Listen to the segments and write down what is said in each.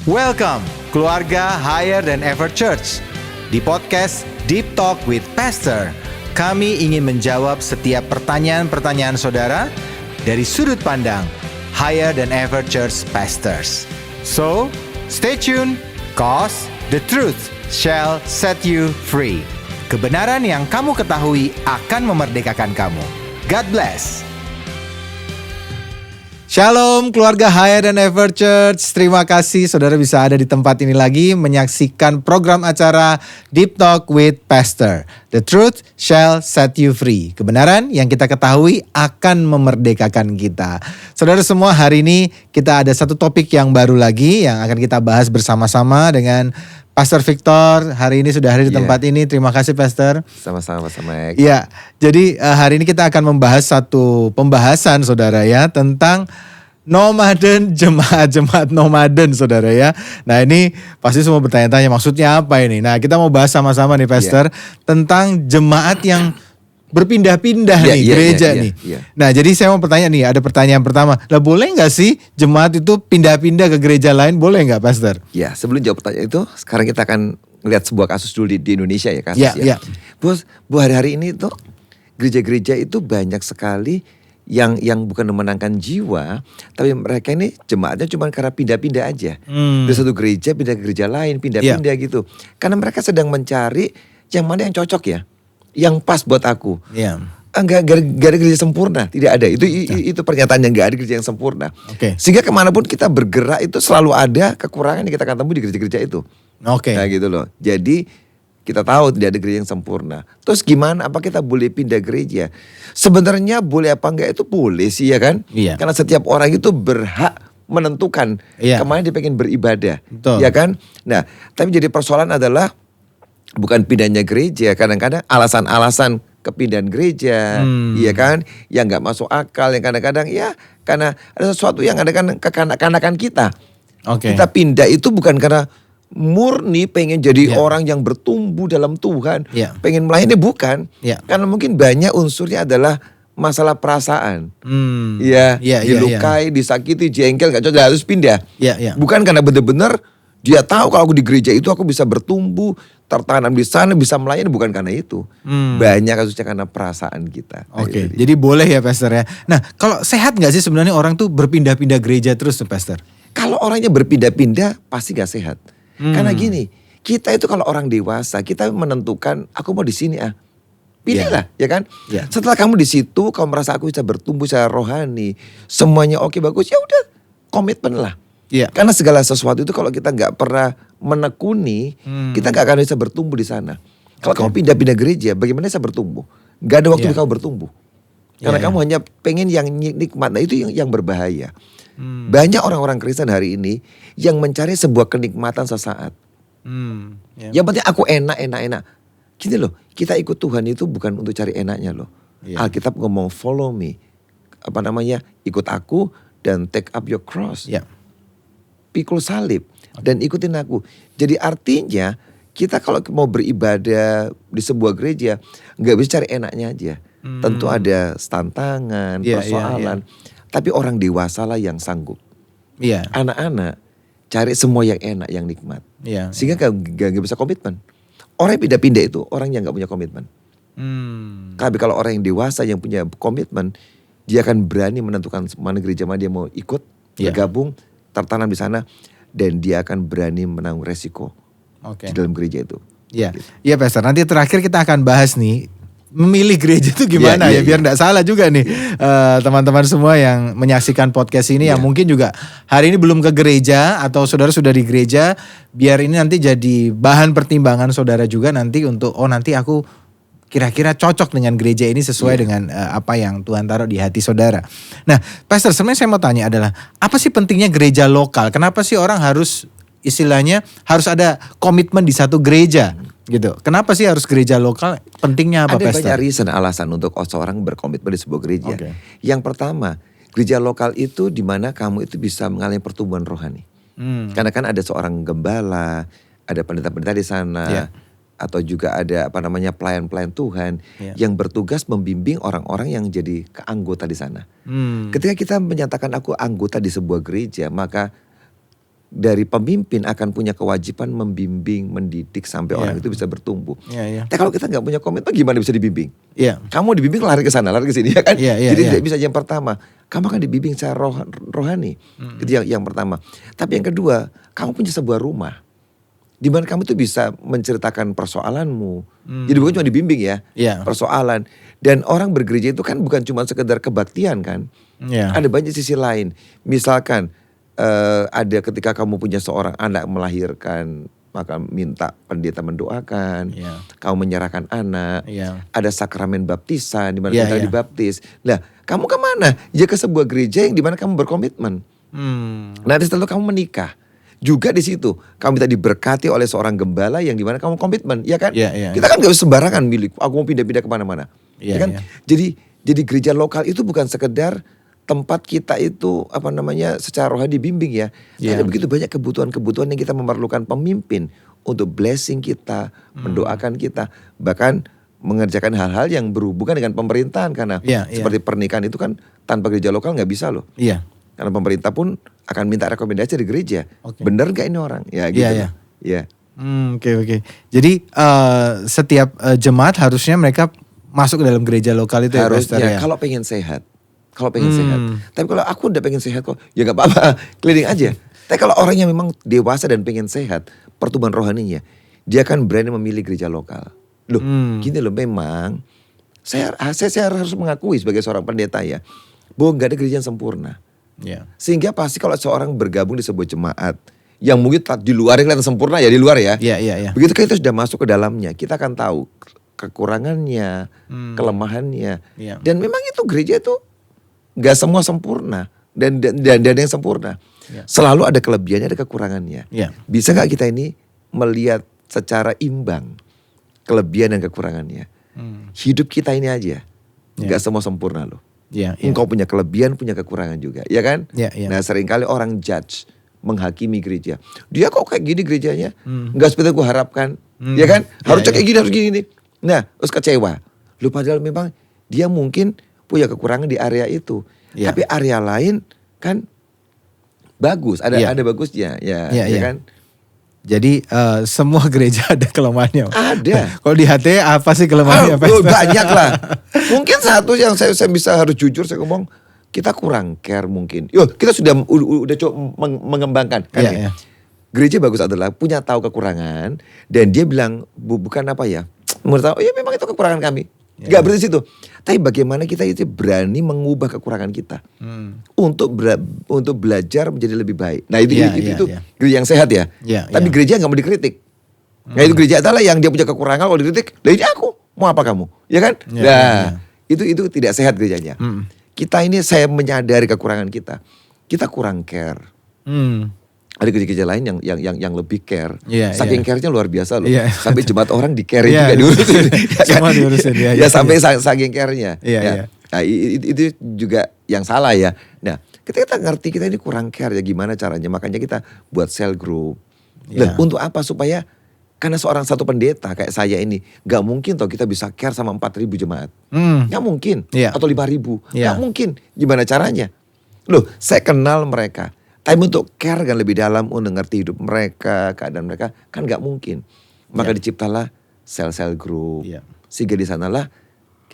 Welcome, keluarga Higher Than Ever Church. Di podcast Deep Talk with Pastor, kami ingin menjawab setiap pertanyaan-pertanyaan saudara dari sudut pandang Higher Than Ever Church Pastors. So, stay tuned, cause the truth shall set you free. Kebenaran yang kamu ketahui akan memerdekakan kamu. God bless. Shalom keluarga Higher Than Ever Church. Terima kasih saudara bisa ada di tempat ini lagi menyaksikan program acara Deep Talk with Pastor. The truth shall set you free. Kebenaran yang kita ketahui akan memerdekakan kita. Saudara semua, hari ini kita ada satu topik yang baru lagi yang akan kita bahas bersama-sama dengan Pastor Victor. Hari ini sudah hadir di tempat ini. Terima kasih Pastor. Sama-sama Mas Mek. Iya, jadi hari ini kita akan membahas satu pembahasan saudara ya tentang nomaden, jemaat nomaden saudara ya. Nah ini pasti semua bertanya-tanya maksudnya apa ini. Nah kita mau bahas sama-sama nih Pastor tentang jemaat yang berpindah-pindah nih gereja nih. Nah jadi saya mau bertanya nih, ada pertanyaan pertama. Lah boleh gak sih jemaat itu pindah-pindah ke gereja lain, boleh gak Pastor? Ya sebelum jawab pertanyaan itu, sekarang kita akan melihat sebuah kasus dulu di Indonesia ya kasus ya. Bu hari-hari ini tuh gereja-gereja itu banyak sekali yang bukan memenangkan jiwa, tapi mereka ini jemaatnya cuma karena pindah-pindah aja. Dari satu gereja pindah ke gereja lain, pindah-pindah gitu. Karena mereka sedang mencari yang mana yang cocok ya. Yang pas buat aku. Gak ada gereja sempurna, tidak ada. Itu pernyataan yang gak ada gereja yang sempurna. Sehingga kemanapun kita bergerak itu selalu ada kekurangan yang kita akan temui di gereja-gereja itu. Nah gitu loh. Jadi kita tahu tidak ada gereja yang sempurna. Terus gimana? Apa kita boleh pindah gereja? Sebenarnya boleh apa enggak itu boleh sih ya kan? Karena setiap orang itu berhak menentukan kemana dia pengen beribadah. Ya kan? Nah tapi jadi persoalan adalah bukan pindahnya gereja, kadang-kadang alasan-alasan kepindahan gereja, iya kan, yang nggak masuk akal, yang kadang-kadang ya karena ada sesuatu yang ada kan kekanak-kanakan kita. Kita pindah itu bukan karena murni pengen jadi orang yang bertumbuh dalam Tuhan, pengen melayani, bukan, karena mungkin banyak unsurnya adalah masalah perasaan, dilukai, disakiti, jengkel, nggak cocok, harus pindah, bukan karena benar-benar dia tahu kalau aku di gereja itu aku bisa bertumbuh, tertanam di sana, bisa melayani, bukan karena itu. Banyak kasusnya karena perasaan kita. Jadi boleh ya Pastor ya. Nah kalau sehat gak sih sebenarnya orang tuh berpindah-pindah gereja terus tuh Pastor? Kalau orangnya berpindah-pindah pasti gak sehat. Karena gini, kita itu kalau orang dewasa, kita menentukan aku mau di sini pilihlah ya kan. Setelah kamu di situ, kamu merasa aku bisa bertumbuh secara rohani, semuanya oke bagus, ya udah komitmen lah. Karena segala sesuatu itu kalau kita nggak pernah menekuni, kita nggak akan bisa bertumbuh di sana. Kalau kamu pindah-pindah gereja, bagaimana bisa bertumbuh? Gak ada waktu kamu bertumbuh. Karena kamu hanya pengen yang nikmat. Nah itu yang berbahaya. Banyak orang-orang Kristen hari ini yang mencari sebuah kenikmatan sesaat. Yang penting aku enak. Gini loh, kita ikut Tuhan itu bukan untuk cari enaknya loh. Alkitab ngomong follow me. Ikut aku dan take up your cross. Pikul salib dan ikutin aku. Jadi artinya kita kalau mau beribadah di sebuah gereja nggak bisa cari enaknya aja. Tentu ada tantangan, persoalan. Tapi orang dewasa lah yang sanggup. Anak-anak cari semua yang enak, yang nikmat. Sehingga gak bisa komitmen. Orang yang pindah-pindah itu orang yang gak punya komitmen. Tapi kalau orang yang dewasa yang punya komitmen, dia akan berani menentukan mana gereja mana dia mau ikut, bergabung, tertanam di sana, dan dia akan berani menanggung resiko di dalam gereja itu. Iya Pastor, nanti terakhir kita akan bahas nih memilih gereja itu gimana biar gak salah juga nih teman-teman semua yang menyaksikan podcast ini yang mungkin juga hari ini belum ke gereja atau saudara sudah di gereja, biar ini nanti jadi bahan pertimbangan saudara juga nanti untuk nanti aku kira-kira cocok dengan gereja ini sesuai dengan apa yang Tuhan taruh di hati saudara. Nah Pastor, sebenarnya saya mau tanya adalah apa sih pentingnya gereja lokal? Kenapa sih orang harus istilahnya harus ada komitmen di satu gereja gitu? Kenapa sih harus gereja lokal? Pentingnya apa Pastor? Ada banyak reason, alasan untuk seorang berkomitmen di sebuah gereja. Yang pertama, gereja lokal itu di mana kamu itu bisa mengalami pertumbuhan rohani. Karena kan ada seorang gembala, ada pendeta-pendeta di sana. Atau juga ada pelayan-pelayan Tuhan yang bertugas membimbing orang-orang yang jadi anggota di sana. Ketika kita menyatakan aku anggota di sebuah gereja, maka dari pemimpin akan punya kewajiban membimbing, mendidik sampai orang itu bisa bertumbuh. Tapi kalau kita nggak punya komitmen, gimana bisa dibimbing? Kamu dibimbing lari ke sana, lari ke sini, ya kan? Jadi tidak bisa. Yang pertama, kamu akan dibimbing secara rohani. Itu yang pertama. Tapi yang kedua, kamu punya sebuah rumah di mana kamu tuh bisa menceritakan persoalanmu. Jadi bukan cuma dibimbing ya, persoalan. Dan orang bergereja itu kan bukan cuma sekedar kebaktian kan. Ada banyak sisi lain. Misalkan ada ketika kamu punya seorang anak melahirkan, maka minta pendeta mendoakan. Kamu menyerahkan anak. Ada sakramen baptisan di mana kita dibaptis. Nah, kamu kemana? Ya ke sebuah gereja yang di mana kamu berkomitmen. Nanti setelah kamu menikah, juga di situ kamu minta diberkati oleh seorang gembala yang di mana kamu komitmen, ya kan? Kita kan gak bisa sembarangan milik. Aku mau pindah-pindah kemana-mana, ya kan? Jadi gereja lokal itu bukan sekedar tempat kita itu secara rohani dibimbing ya. Ada begitu banyak kebutuhan-kebutuhan yang kita memerlukan pemimpin untuk blessing kita, mendoakan kita, bahkan mengerjakan hal-hal yang berhubungan dengan pemerintahan karena seperti pernikahan itu kan tanpa gereja lokal nggak bisa loh. Karena pemerintah pun akan minta rekomendasi dari gereja. Bener nggak ini orang? Ya gitu. Oke. Jadi setiap jemaat harusnya mereka masuk ke dalam gereja lokal itu harusnya kalau pengen sehat. Tapi kalau aku udah pengen sehat kok, ya gak apa-apa, keliling aja. Tapi kalau orang yang memang dewasa dan pengen sehat, pertumbuhan rohaninya, dia akan berani memilih gereja lokal. Loh, gini loh, memang saya harus mengakui sebagai seorang pendeta ya, bahwa gak ada gereja yang sempurna. Sehingga pasti kalau seorang bergabung di sebuah jemaat, yang mungkin di luar yang kelihatan sempurna ya, di luar ya. Begitu kita sudah masuk ke dalamnya, kita akan tahu kekurangannya, kelemahannya. Dan memang itu gereja itu gak semua sempurna dan yang sempurna. Selalu ada kelebihannya, ada kekurangannya. Bisa gak kita ini melihat secara imbang kelebihan dan kekurangannya? Hidup kita ini aja gak semua sempurna loh. Engkau punya kelebihan, punya kekurangan juga, ya kan? Nah, seringkali orang judge, menghakimi gereja. Dia kok kayak gini gerejanya, gak seperti gue harapkan, ya kan? Harusnya kayak gini, harus gini. Nah, terus kecewa. Lu padahal memang dia mungkin punya kekurangan di area itu, tapi area lain kan bagus, ada bagusnya, ya kan. Jadi semua gereja ada kelemahannya. Ada. Kalau di HT apa sih kelemahannya? Banyak lah. Mungkin satu yang saya bisa harus jujur saya ngomong, kita kurang care mungkin. Kita udah coba mengembangkan kan. Gereja bagus adalah punya tahu kekurangan dan dia bilang bukan menurut tahu, memang itu kekurangan kami. Gak berarti situ. Tapi bagaimana kita itu berani mengubah kekurangan kita untuk belajar menjadi lebih baik. Nah itu gereja yang sehat ya. Tapi gereja gak mau dikritik. Nah itu gereja adalah yang dia punya kekurangan, kalau dikritik, lah ini aku, mau apa kamu? Ya kan? Itu tidak sehat gerejanya. Kita ini, saya menyadari kekurangan kita. Kita kurang care. Ada gereja lain yang lebih care. Saking care-nya luar biasa loh. Sampai jemaat orang di care juga diurusin. Semua diurusin. Sampai saking care-nya. Nah, itu juga yang salah ya. Nah, kita ngerti kita ini kurang care ya, gimana caranya. Makanya kita buat cell group. Untuk apa? Supaya karena seorang satu pendeta kayak saya ini, gak mungkin toh kita bisa care sama 4.000 jemaat. Gak mungkin. Atau 5.000. Gak mungkin. Gimana caranya? Loh, saya kenal mereka. Tapi untuk care kan lebih dalam, untuk ngerti hidup mereka, keadaan mereka, kan gak mungkin. Maka diciptalah sel-sel group. Sehingga di sanalah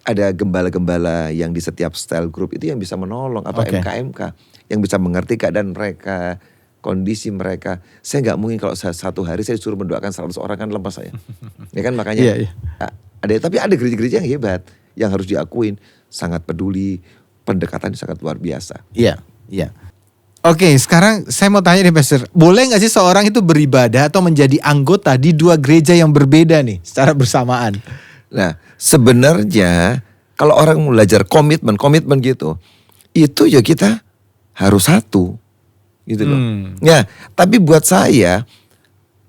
ada gembala-gembala yang di setiap sel group itu yang bisa menolong, MK-MK, yang bisa mengerti keadaan mereka, kondisi mereka. Saya gak mungkin kalau satu hari saya disuruh mendoakan 100 orang, kan lepas saya. Ya kan, makanya tapi ada gereja-gereja yang hebat, yang harus diakuin, sangat peduli, pendekatan sangat luar biasa. Oke, sekarang saya mau tanya nih Pastor, boleh gak sih seorang itu beribadah atau menjadi anggota di dua gereja yang berbeda nih secara bersamaan? Nah, sebenarnya kalau orang belajar komitmen gitu, itu ya kita harus satu gitu loh. Ya, tapi buat saya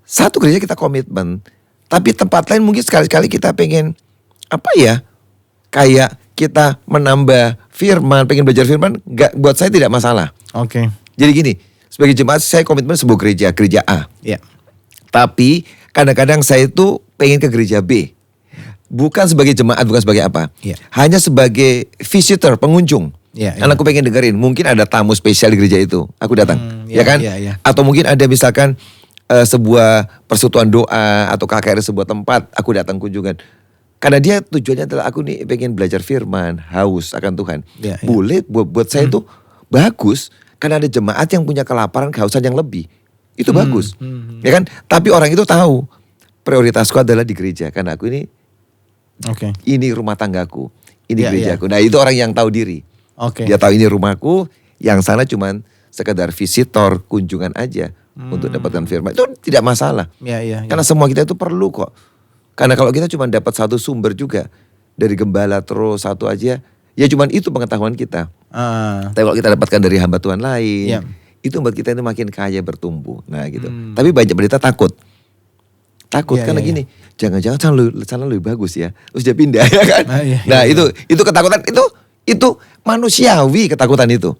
satu gereja kita komitmen, tapi tempat lain mungkin sekali-kali kita pengen kayak kita menambah firman, pengen belajar firman, buat saya tidak masalah. Jadi gini, sebagai jemaat saya komitmen sebuah gereja A. Tapi kadang-kadang saya itu pengen ke gereja B. Bukan sebagai jemaat, bukan sebagai apa. Hanya sebagai visitor, pengunjung. Karena aku pengen dengerin. Mungkin ada tamu spesial di gereja itu, aku datang, ya kan? Atau mungkin ada misalkan sebuah persekutuan doa atau KKR sebuah tempat, aku datang kunjungan. Karena dia tujuannya adalah aku nih pengen belajar firman, haus akan Tuhan. Boleh buat saya itu bagus, karena ada jemaat yang punya kelaparan, kehausan yang lebih. Itu bagus, ya kan? Tapi orang itu tahu prioritasku adalah di gereja, karena aku ini ini rumah tanggaku, ini gerejaku. Nah itu orang yang tahu diri. Dia tahu ini rumahku, yang sana cuman sekedar visitor, kunjungan aja untuk dapatkan firman. Itu tidak masalah. Karena semua kita itu perlu kok. Karena kalau kita cuma dapat satu sumber juga dari gembala terus satu aja, ya cuman itu pengetahuan kita. Tapi kalau kita dapatkan dari hamba Tuhan lain, itu membuat kita itu makin kaya bertumbuh. Nah gitu. Tapi banyak pendeta takut karena gini, jangan-jangan sana lebih bagus ya, terus dia pindah ya kan. Nah itu ketakutan itu manusiawi, ketakutan itu.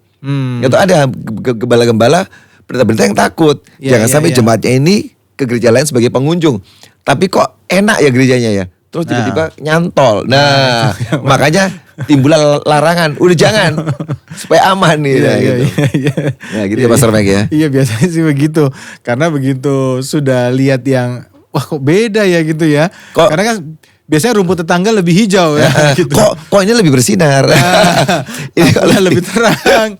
Itu ada gembala-gembala, pendeta-pendeta yang takut. Jangan sampai jemaatnya ini ke gereja lain sebagai pengunjung. Tapi kok enak ya gerejanya ya. Terus tiba-tiba nyantol. Nah makanya timbullah larangan. Udah jangan. Supaya aman nih. Nah gitu ya Pastor Mike ya. Iya biasanya sih begitu. Karena begitu sudah lihat yang, wah kok beda ya gitu ya. Karena kan biasanya rumput tetangga lebih hijau ya. Gitu. Kok ini lebih bersinar. Ini kalau lebih terang.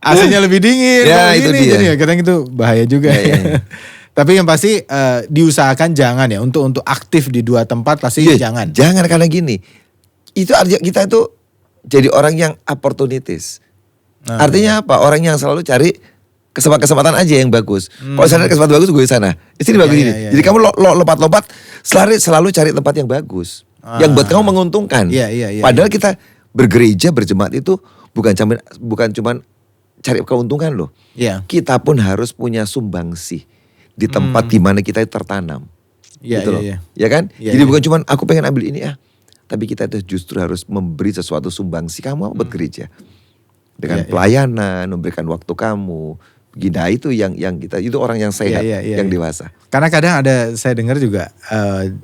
AC-nya lebih dingin. Ya itu dia. Jadi kadang itu bahaya juga ya. Tapi yang pasti diusahakan jangan ya, untuk aktif di dua tempat pasti jangan. Jangan, karena gini, itu artinya kita itu jadi orang yang opportunities. Artinya apa? Orang yang selalu cari kesempatan aja yang bagus. Kalau sana kesempatan bagus, gue di sana. Di sini bagus ini. Jadi kamu lompat-lompat selalu cari tempat yang bagus, yang buat kamu menguntungkan. Padahal kita bergereja, berjemaat itu bukan cuma cari keuntungan loh. Kita pun harus punya sumbangsih di tempat di mana kita tertanam. Gitu loh. Ya kan? Jadi bukan cuma aku pengen ambil ini tapi kita itu justru harus memberi sesuatu sumbangsi kamu buat gereja. Dengan pelayanan, memberikan waktu kamu. Gila itu yang kita, itu orang yang sehat, yang dewasa. Karena kadang saya dengar juga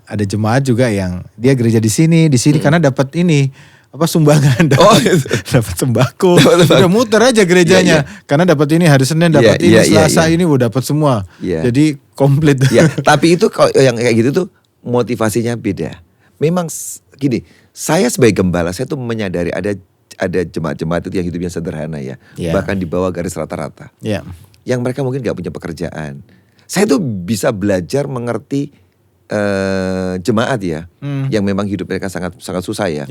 ada jemaat juga yang dia gereja di sini karena dapat ini sumbangan, dapat sembako, udah muter aja gerejanya, karena dapat ini hari Senin, dapat ini Selasa ini udah dapat semua, jadi komplit. Tapi itu kalau yang kayak gitu tuh motivasinya beda. Memang gini, saya sebagai gembala saya tuh menyadari ada jemaat-jemaat itu yang hidupnya sederhana ya, bahkan di bawah garis rata-rata, yang mereka mungkin nggak punya pekerjaan. Saya tuh bisa belajar mengerti jemaat ya, yang memang hidup mereka sangat susah ya.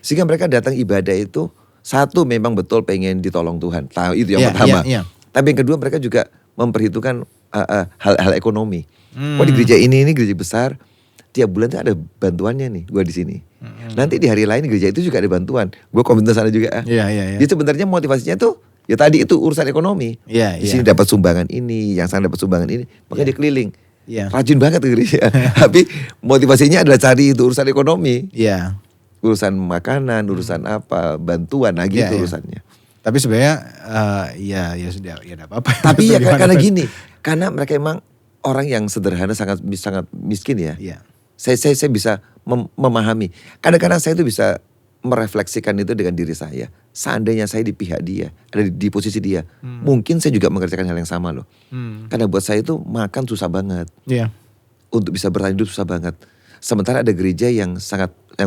Sehingga mereka datang ibadah itu, satu memang betul pengen ditolong Tuhan, tahu itu yang pertama. Tapi yang kedua mereka juga memperhitungkan hal ekonomi. Oh di gereja ini gereja besar, tiap bulan tuh ada bantuannya nih, gue di sini. Nanti di hari lain gereja itu juga ada bantuan, gue komentar sana juga. Jadi sebenarnya motivasinya tuh ya tadi itu urusan ekonomi. Di sini dapat sumbangan ini, yang sana dapat sumbangan ini, makanya dia keliling. Rajin banget ke gereja. Tapi motivasinya adalah cari itu urusan ekonomi. Urusan makanan, urusan apa, bantuan, gitu urusannya. Tapi sebenarnya ya sudah, ya enggak apa-apa. Tapi ya karena gini, karena mereka emang orang yang sederhana, sangat miskin ya. Saya bisa memahami. Kadang-kadang saya itu bisa merefleksikan itu dengan diri saya. Seandainya saya di pihak dia, ada di posisi dia, mungkin saya juga mengerjakan hal yang sama loh. Karena buat saya itu makan susah banget. Untuk bisa bertahan hidup susah banget. Sementara ada gereja yang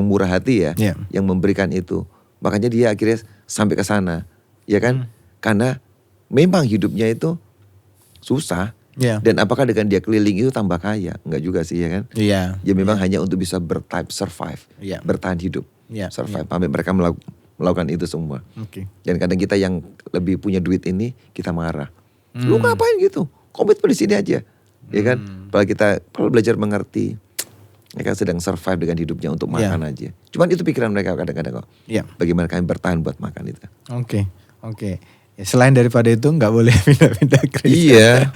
murah hati ya, yang memberikan itu. Makanya dia akhirnya sampai ke sana, ya kan? Karena memang hidupnya itu susah. Dan apakah dengan dia keliling itu tambah kaya? Enggak juga sih ya kan? Ya memang hanya untuk bisa survive, bertahan hidup. Survive, sampai mereka melakukan itu semua. Dan kadang kita yang lebih punya duit ini, kita marah. Lu ngapain gitu? Komitmen di sini aja, ya kan? Kalau belajar mengerti, mereka sedang survive dengan hidupnya untuk makan aja. Cuman itu pikiran mereka kadang-kadang kok. Bagaimana kalian bertahan buat makan itu? Oke. Ya, selain daripada itu nggak boleh pindah-pindah gereja.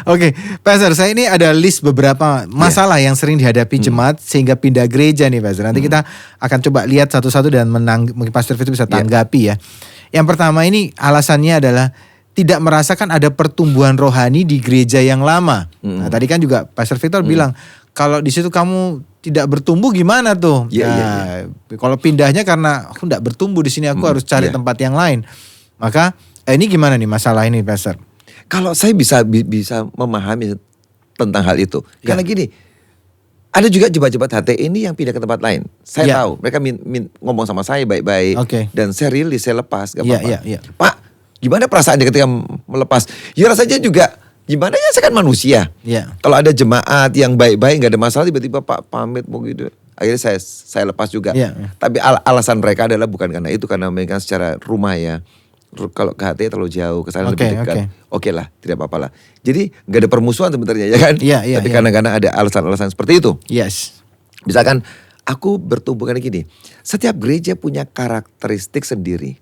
Oke, Pastor, saya ini ada list beberapa masalah yang sering dihadapi jemaat sehingga pindah gereja nih, Pastor. Nanti kita akan coba lihat satu-satu dan mungkin Pastor Victor bisa tanggapi ya. Yang pertama ini alasannya adalah tidak merasakan ada pertumbuhan rohani di gereja yang lama. Nah, tadi kan juga Pastor Victor bilang kalau di situ kamu tidak bertumbuh gimana tuh? Kalau pindahnya karena aku tidak bertumbuh di sini, aku harus cari tempat yang lain. Maka ini gimana nih masalah ini, Pastor? Kalau saya bisa memahami tentang hal itu, karena gini, ada juga jemaat-jemaat HTI ini yang pindah ke tempat lain. Saya tahu mereka ngomong sama saya baik-baik, dan saya rilis, saya lepas, gak apa-apa. Pak, gimana perasaannya ketika melepas? Ya rasanya juga gimana ya, saya kan manusia. Kalau ada jemaat yang baik-baik nggak ada masalah, tiba-tiba Pak pamit mau gitu, akhirnya saya lepas juga. Tapi alasan mereka adalah bukan karena itu, karena mereka secara rumah ya. Kalau ke HT terlalu jauh, ke sana lebih dekat. Oke lah, tidak apa-apa lah. Jadi nggak ada permusuhan sebenarnya ya kan? Tapi kadang-kadang ada alasan-alasan seperti itu. Misalkan aku bertumbuh karena gini, setiap gereja punya karakteristik sendiri.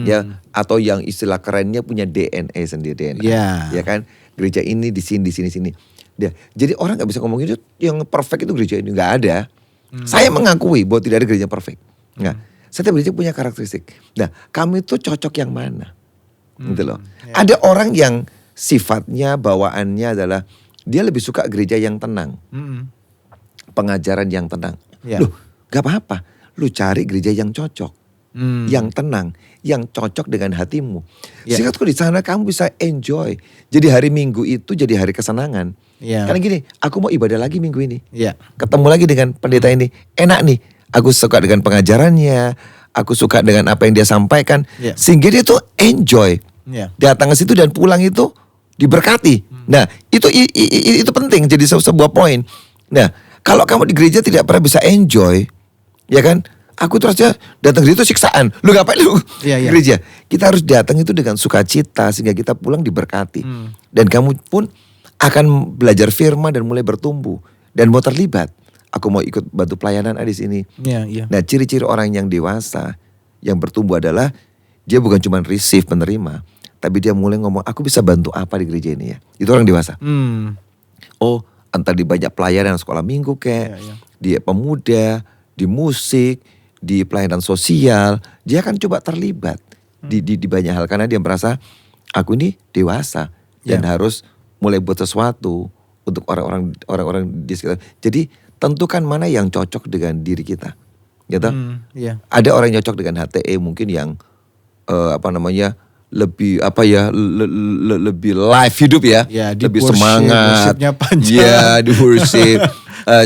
Ya, atau yang istilah kerennya punya DNA sendiri, ya kan? Gereja ini di sini. Ya, jadi orang nggak bisa ngomongin itu yang perfect itu gereja ini, nggak ada. Saya mengakui bahwa tidak ada gereja perfect. Nggak. Setiap gereja punya karakteristik. Nah, kamu itu cocok yang mana? Gitu loh. Ada orang yang sifatnya, bawaannya adalah dia lebih suka gereja yang tenang, pengajaran yang tenang. Loh, gak apa-apa. Lu cari gereja yang cocok, yang tenang, yang cocok dengan hatimu. Sehingga di sana kamu bisa enjoy. Jadi hari Minggu itu jadi hari kesenangan. Karena gini, aku mau ibadah lagi minggu ini. Ketemu lagi dengan pendeta ini, enak nih. Aku suka dengan pengajarannya, aku suka dengan apa yang dia sampaikan, sehingga dia tuh enjoy. Datang ke situ dan pulang itu diberkati. Nah, itu penting, jadi sebuah poin. Nah, kalau kamu di gereja tidak pernah bisa enjoy, ya kan? Aku terusnya datang ke situ siksaan. Lu ngapain lu gereja? Kita harus datang itu dengan sukacita sehingga kita pulang diberkati. Dan kamu pun akan belajar firman dan mulai bertumbuh dan mau terlibat. Aku mau ikut bantu pelayanan di sini. Nah, ciri-ciri orang yang dewasa yang bertumbuh adalah dia bukan cuma receive, penerima, tapi dia mulai ngomong, aku bisa bantu apa di gereja ini ya. Itu orang dewasa. Oh, entah di banyak pelayanan sekolah minggu kayak, di pemuda, di musik, di pelayanan sosial, dia akan coba terlibat di banyak hal karena dia merasa aku ini dewasa dan harus mulai buat sesuatu untuk orang-orang di sekitar. Jadi tentukan mana yang cocok dengan diri kita, gitu. Ada orang yang cocok dengan HTE mungkin yang lebih lebih live hidup ya, lebih semangat, di worship,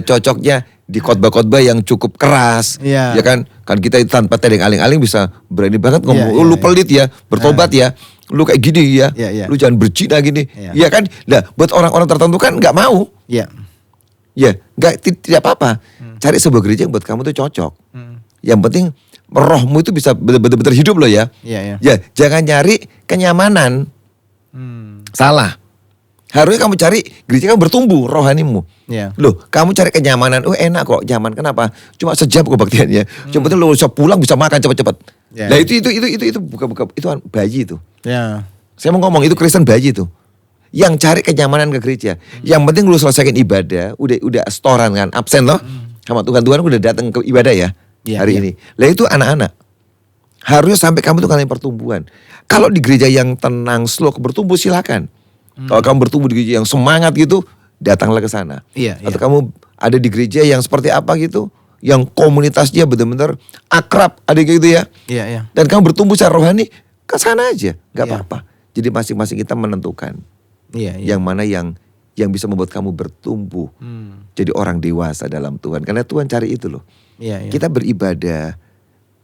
cocoknya di khotbah-khotbah yang cukup keras, ya kan kita tanpa tedeng aling-aling bisa berani banget ngomong, lu pelit ya, bertobat ya, lu kayak gini ya, lu jangan berzina gini, ya kan. Nah, buat orang-orang tertentu kan nggak mau, tidak apa-apa. Cari sebuah gereja yang buat kamu tuh cocok. Yang penting rohmu itu bisa benar-benar hidup loh ya. Ya, jangan nyari kenyamanan. Salah. Harusnya kamu cari gereja kamu bertumbuh rohanimu. Loh, kamu cari kenyamanan. Oh, enak kok, nyaman. Kenapa? Cuma sejam kebaktiannya. Cuma penting lo bisa pulang, bisa makan cepat-cepat. Nah, itu buka itu bayi itu. Saya mau ngomong itu Kristen bayi itu. Yang cari kenyamanan ke gereja. Yang penting lu selesaikan ibadah, udah setoran kan, absen loh. Sama Tuhan udah datang ke ibadah ya hari ini. Lah itu anak-anak. Harusnya sampai kamu tuh kalian pertumbuhan. Kalau di gereja yang tenang, slow, bertumbuh silakan. Kalau kamu bertumbuh di gereja yang semangat gitu, datanglah ke sana. Atau kamu ada di gereja yang seperti apa gitu, yang komunitasnya benar-benar akrab, ada gitu ya. Dan kamu bertumbuh secara rohani, ke sana aja, nggak apa-apa. Jadi masing-masing kita menentukan. Yang mana yang bisa membuat kamu bertumbuh jadi orang dewasa dalam Tuhan. Karena Tuhan cari itu loh. Kita beribadah,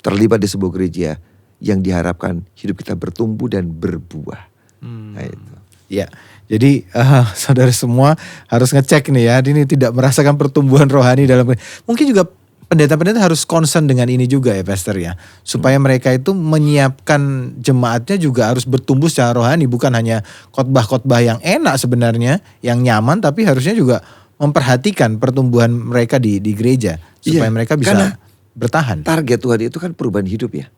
terlibat di sebuah gereja yang diharapkan hidup kita bertumbuh dan berbuah. Nah, itu. Jadi saudara semua harus ngecek nih ya, ini tidak merasakan pertumbuhan rohani dalam. Mungkin juga pendeta-pendeta harus concern dengan ini juga ya Pastor ya. Supaya mereka itu menyiapkan jemaatnya juga harus bertumbuh secara rohani. Bukan hanya khotbah-khotbah yang enak sebenarnya, yang nyaman, tapi harusnya juga memperhatikan pertumbuhan mereka di gereja. Supaya mereka bisa bertahan. Target Tuhan itu kan perubahan hidup ya.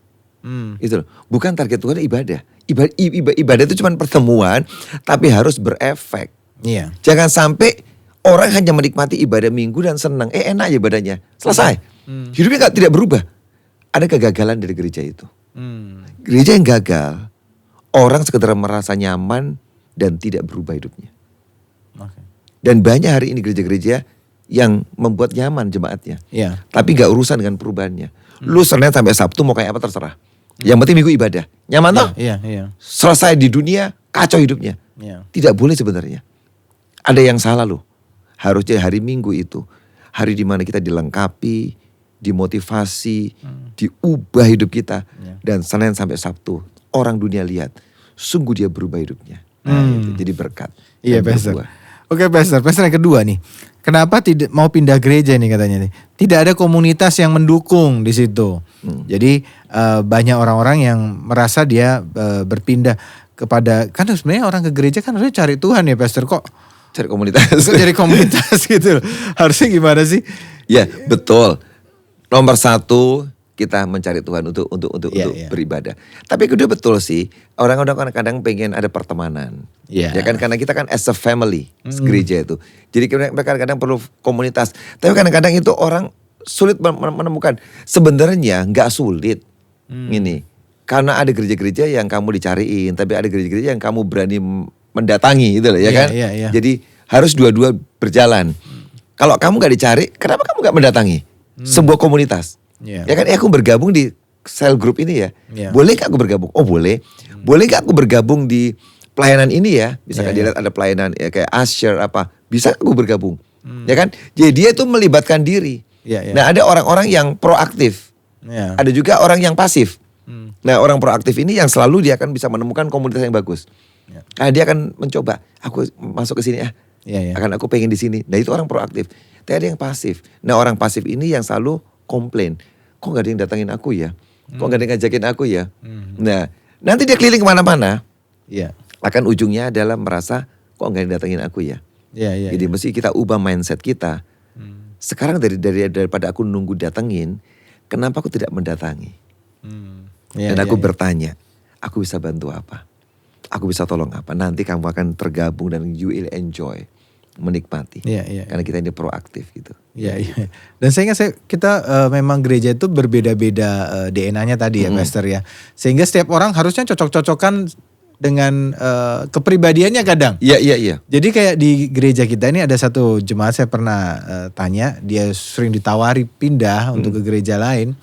Itu loh. Bukan target Tuhan ibadah. Ibadah itu cuma pertemuan, tapi harus berefek. Jangan sampai orang hanya menikmati ibadah minggu dan senang. Enak ya ibadahnya. Selesai. Hidupnya tidak berubah. Ada kegagalan dari gereja itu. Gereja yang gagal, orang sekedar merasa nyaman dan tidak berubah hidupnya. Dan banyak hari ini gereja-gereja yang membuat nyaman jemaatnya. Iya. Tapi gak urusan dengan perubahannya. Lu Senin sampai Sabtu mau kayak apa terserah. Yang penting minggu ibadah. Nyaman toh? Iya. Selesai di dunia, kacau hidupnya. Iya. Tidak boleh sebenarnya. Ada yang salah loh. Harusnya hari Minggu itu hari di mana kita dilengkapi, dimotivasi, diubah hidup kita. Dan Senin sampai Sabtu orang dunia lihat, sungguh dia berubah hidupnya. Itu jadi berkat. Iya, Pastor. Oke, Pastor yang kedua nih. Kenapa tidak mau pindah gereja nih katanya nih? Tidak ada komunitas yang mendukung di situ. Jadi banyak orang-orang yang merasa dia berpindah kepada, kan sebenarnya orang ke gereja kan harusnya cari Tuhan ya, Pastor, kok cari komunitas. Cari komunitas gitu loh. Harusnya gimana sih? Ya, betul. Nomor 1 kita mencari Tuhan untuk beribadah. Tapi kedua betul sih, orang-orang kadang-kadang pengen ada pertemanan. Ya kan, karena kita kan as a family, gereja itu. Jadi mereka kadang-kadang perlu komunitas. Tapi kadang-kadang itu orang sulit menemukan. Sebenarnya nggak sulit. Ini karena ada gereja-gereja yang kamu dicariin, tapi ada gereja-gereja yang kamu berani mendatangi gitu loh, ya kan? Jadi harus dua-dua berjalan. Kalau kamu nggak dicari, kenapa kamu nggak mendatangi sebuah komunitas? Ya kan, aku bergabung di cell group ini ya. Boleh gak aku bergabung? Oh boleh. Boleh gak aku bergabung di pelayanan ini ya? Misalkan dia lihat ada pelayanan ya kayak Usher apa, bisa aku bergabung? Ya kan? Jadi dia itu melibatkan diri. Nah ada orang-orang yang proaktif. Ada juga orang yang pasif. Nah orang proaktif ini yang selalu dia akan bisa menemukan komunitas yang bagus. Karena dia akan mencoba, aku masuk ke sini akan aku pengen di sini. Nah itu orang proaktif. Tapi ada yang pasif. Nah orang pasif ini yang selalu komplain, kok gak ada yang datangin aku ya? Kok gak ada yang ngajakin aku ya? Nah nanti dia keliling kemana-mana. Akan ujungnya adalah merasa, kok gak ada yang datangin aku ya? Jadi mesti kita ubah mindset kita. Sekarang daripada aku nunggu datengin, kenapa aku tidak mendatangi? Dan aku bertanya, aku bisa bantu apa? Aku bisa tolong apa? Nanti kamu akan tergabung dan you will enjoy, menikmati. Karena kita ini proaktif gitu. Dan saya ingat kita memang gereja itu berbeda-beda DNA-nya tadi ya, Pastor ya. Sehingga setiap orang harusnya cocok-cocokan dengan kepribadiannya kadang. Iya. Jadi kayak di gereja kita ini ada satu jemaat saya pernah tanya, dia sering ditawari pindah untuk ke gereja lain.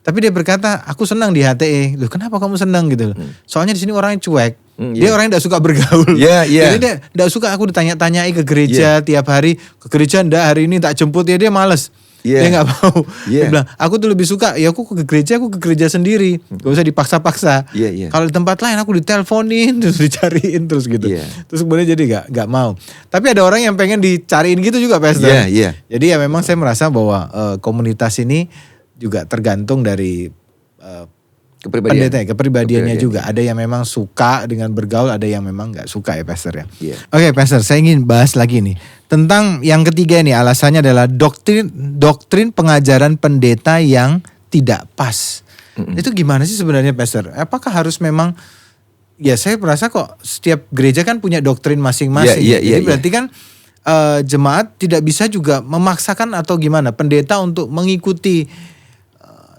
Tapi dia berkata, aku senang di HTE. Loh kenapa kamu senang gitu loh? Soalnya di sini orangnya cuek. Dia orang yang gak suka bergaul. Jadi dia gak suka aku ditanya-tanyai ke gereja tiap hari. Ke gereja ndak, hari ini tak jemput ya, dia males. Dia gak mau. Dia bilang, aku tuh lebih suka, ya aku ke gereja sendiri. Gak usah dipaksa-paksa. Kalau di tempat lain aku diteleponin, terus dicariin terus gitu. Terus kemudian jadi gak mau. Tapi ada orang yang pengen dicariin gitu juga, Pastor. Jadi ya memang saya merasa bahwa komunitas ini juga tergantung dari kepribadiannya juga. Ada yang memang suka dengan bergaul, ada yang memang gak suka ya, Pastor ya. Oke, Pastor, saya ingin bahas lagi nih tentang yang ketiga nih, alasannya adalah doktrin pengajaran pendeta yang tidak pas. Itu gimana sih sebenarnya, Pastor? Apakah harus memang, ya saya merasa kok setiap gereja kan punya doktrin masing-masing. Jadi berarti kan jemaat tidak bisa juga memaksakan atau gimana pendeta untuk mengikuti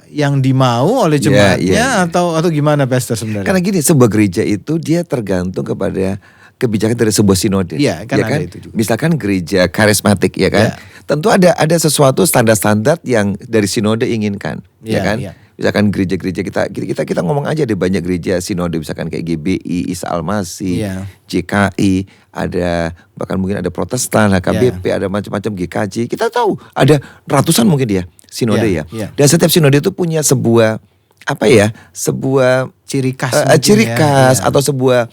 yang dimau oleh jemaatnya atau gimana, Pastor sebenarnya? Karena gini, sebuah gereja itu dia tergantung kepada kebijakan dari sebuah sinode. Kan ada itu juga. Misalkan gereja karismatik ya kan. Tentu ada sesuatu standar-standar yang dari sinode inginkan, ya kan? Misalkan gereja-gereja kita ngomong aja, ada banyak gereja sinode misalkan kayak GBI, Isa Al-Masih, JKI, ada bahkan mungkin ada Protestan, HKBP, ada macam-macam GKJ. Kita tahu ada ratusan mungkin dia sinode ya. Dan setiap sinode itu punya sebuah sebuah ciri khas atau sebuah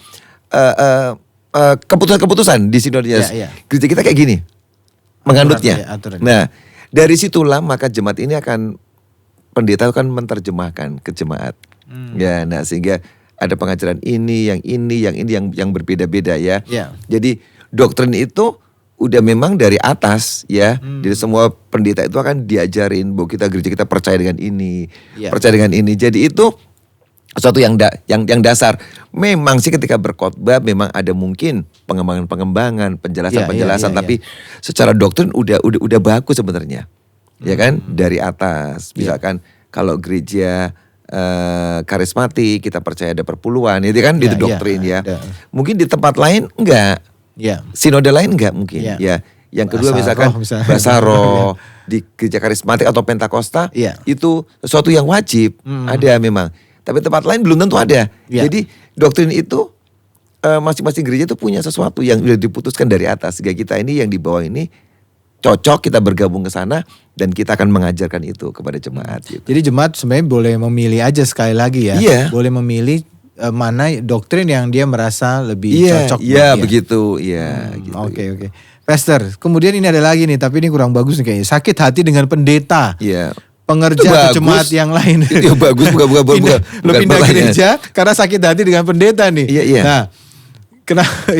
keputusan-keputusan di sinodenya. Gereja kita kayak gini menganutnya. Nah, dari situlah maka jemaat ini akan, pendeta akan menerjemahkan ke jemaat. Nah sehingga ada pengajaran ini yang berbeda-beda ya. Jadi doktrin itu udah memang dari atas ya. Jadi semua pendeta itu akan diajarin bahwa gereja kita percaya dengan ini, percaya dengan ini. Jadi itu sesuatu yang dasar. Memang sih ketika berkhotbah memang ada mungkin pengembangan, penjelasan, tapi secara doktrin udah bagus sebenarnya. Ya kan, dari atas. Misalkan kalau gereja karismatik kita percaya ada perpuluhan, itu kan itu doktrin ya. Mungkin di tempat lain enggak. Sinode lain enggak mungkin ya. Yang kedua misalkan bahasa roh di gereja karismatik atau Pentakosta itu sesuatu yang wajib ada memang. Tapi tempat lain belum tentu ada. Jadi doktrin itu masing-masing gereja itu punya sesuatu yang sudah diputuskan dari atas. Sehingga kita ini yang di bawah ini cocok kita bergabung ke sana dan kita akan mengajarkan itu kepada jemaat. Gitu. Jadi jemaat sebenarnya boleh memilih aja sekali lagi ya. Boleh memilih mana doktrin yang dia merasa lebih cocok. Iya begitu. Iya. Oke. Pastor, kemudian ini ada lagi nih, tapi ini kurang bagus nih kayaknya. Sakit hati dengan pendeta. Iya. Pengerja jemaat yang lain. Itu bagus, bukan pindah gereja karena sakit hati dengan pendeta nih. Iya. Nah, kenapa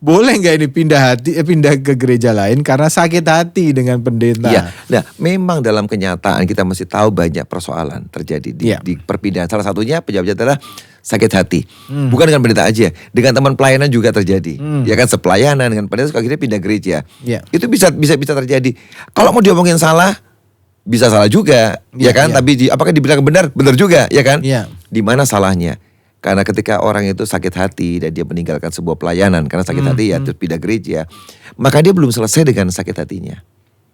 boleh nggak ini pindah ke gereja lain karena sakit hati dengan pendeta? Iya. Nah, memang dalam kenyataan kita mesti tahu banyak persoalan terjadi di perpindahan. Salah satunya pejabat adalah sakit hati. Bukan dengan pendeta aja, dengan teman pelayanan juga terjadi. Ya kan, sepelayanan dengan pendeta akhirnya pindah gereja. Itu bisa terjadi. Kalau mau diomongin salah, bisa salah juga, ya kan? Tapi apakah dibilang benar juga, ya kan? Di mana salahnya? Karena ketika orang itu sakit hati dan dia meninggalkan sebuah pelayanan karena sakit hati terus pindah gereja, maka dia belum selesai dengan sakit hatinya.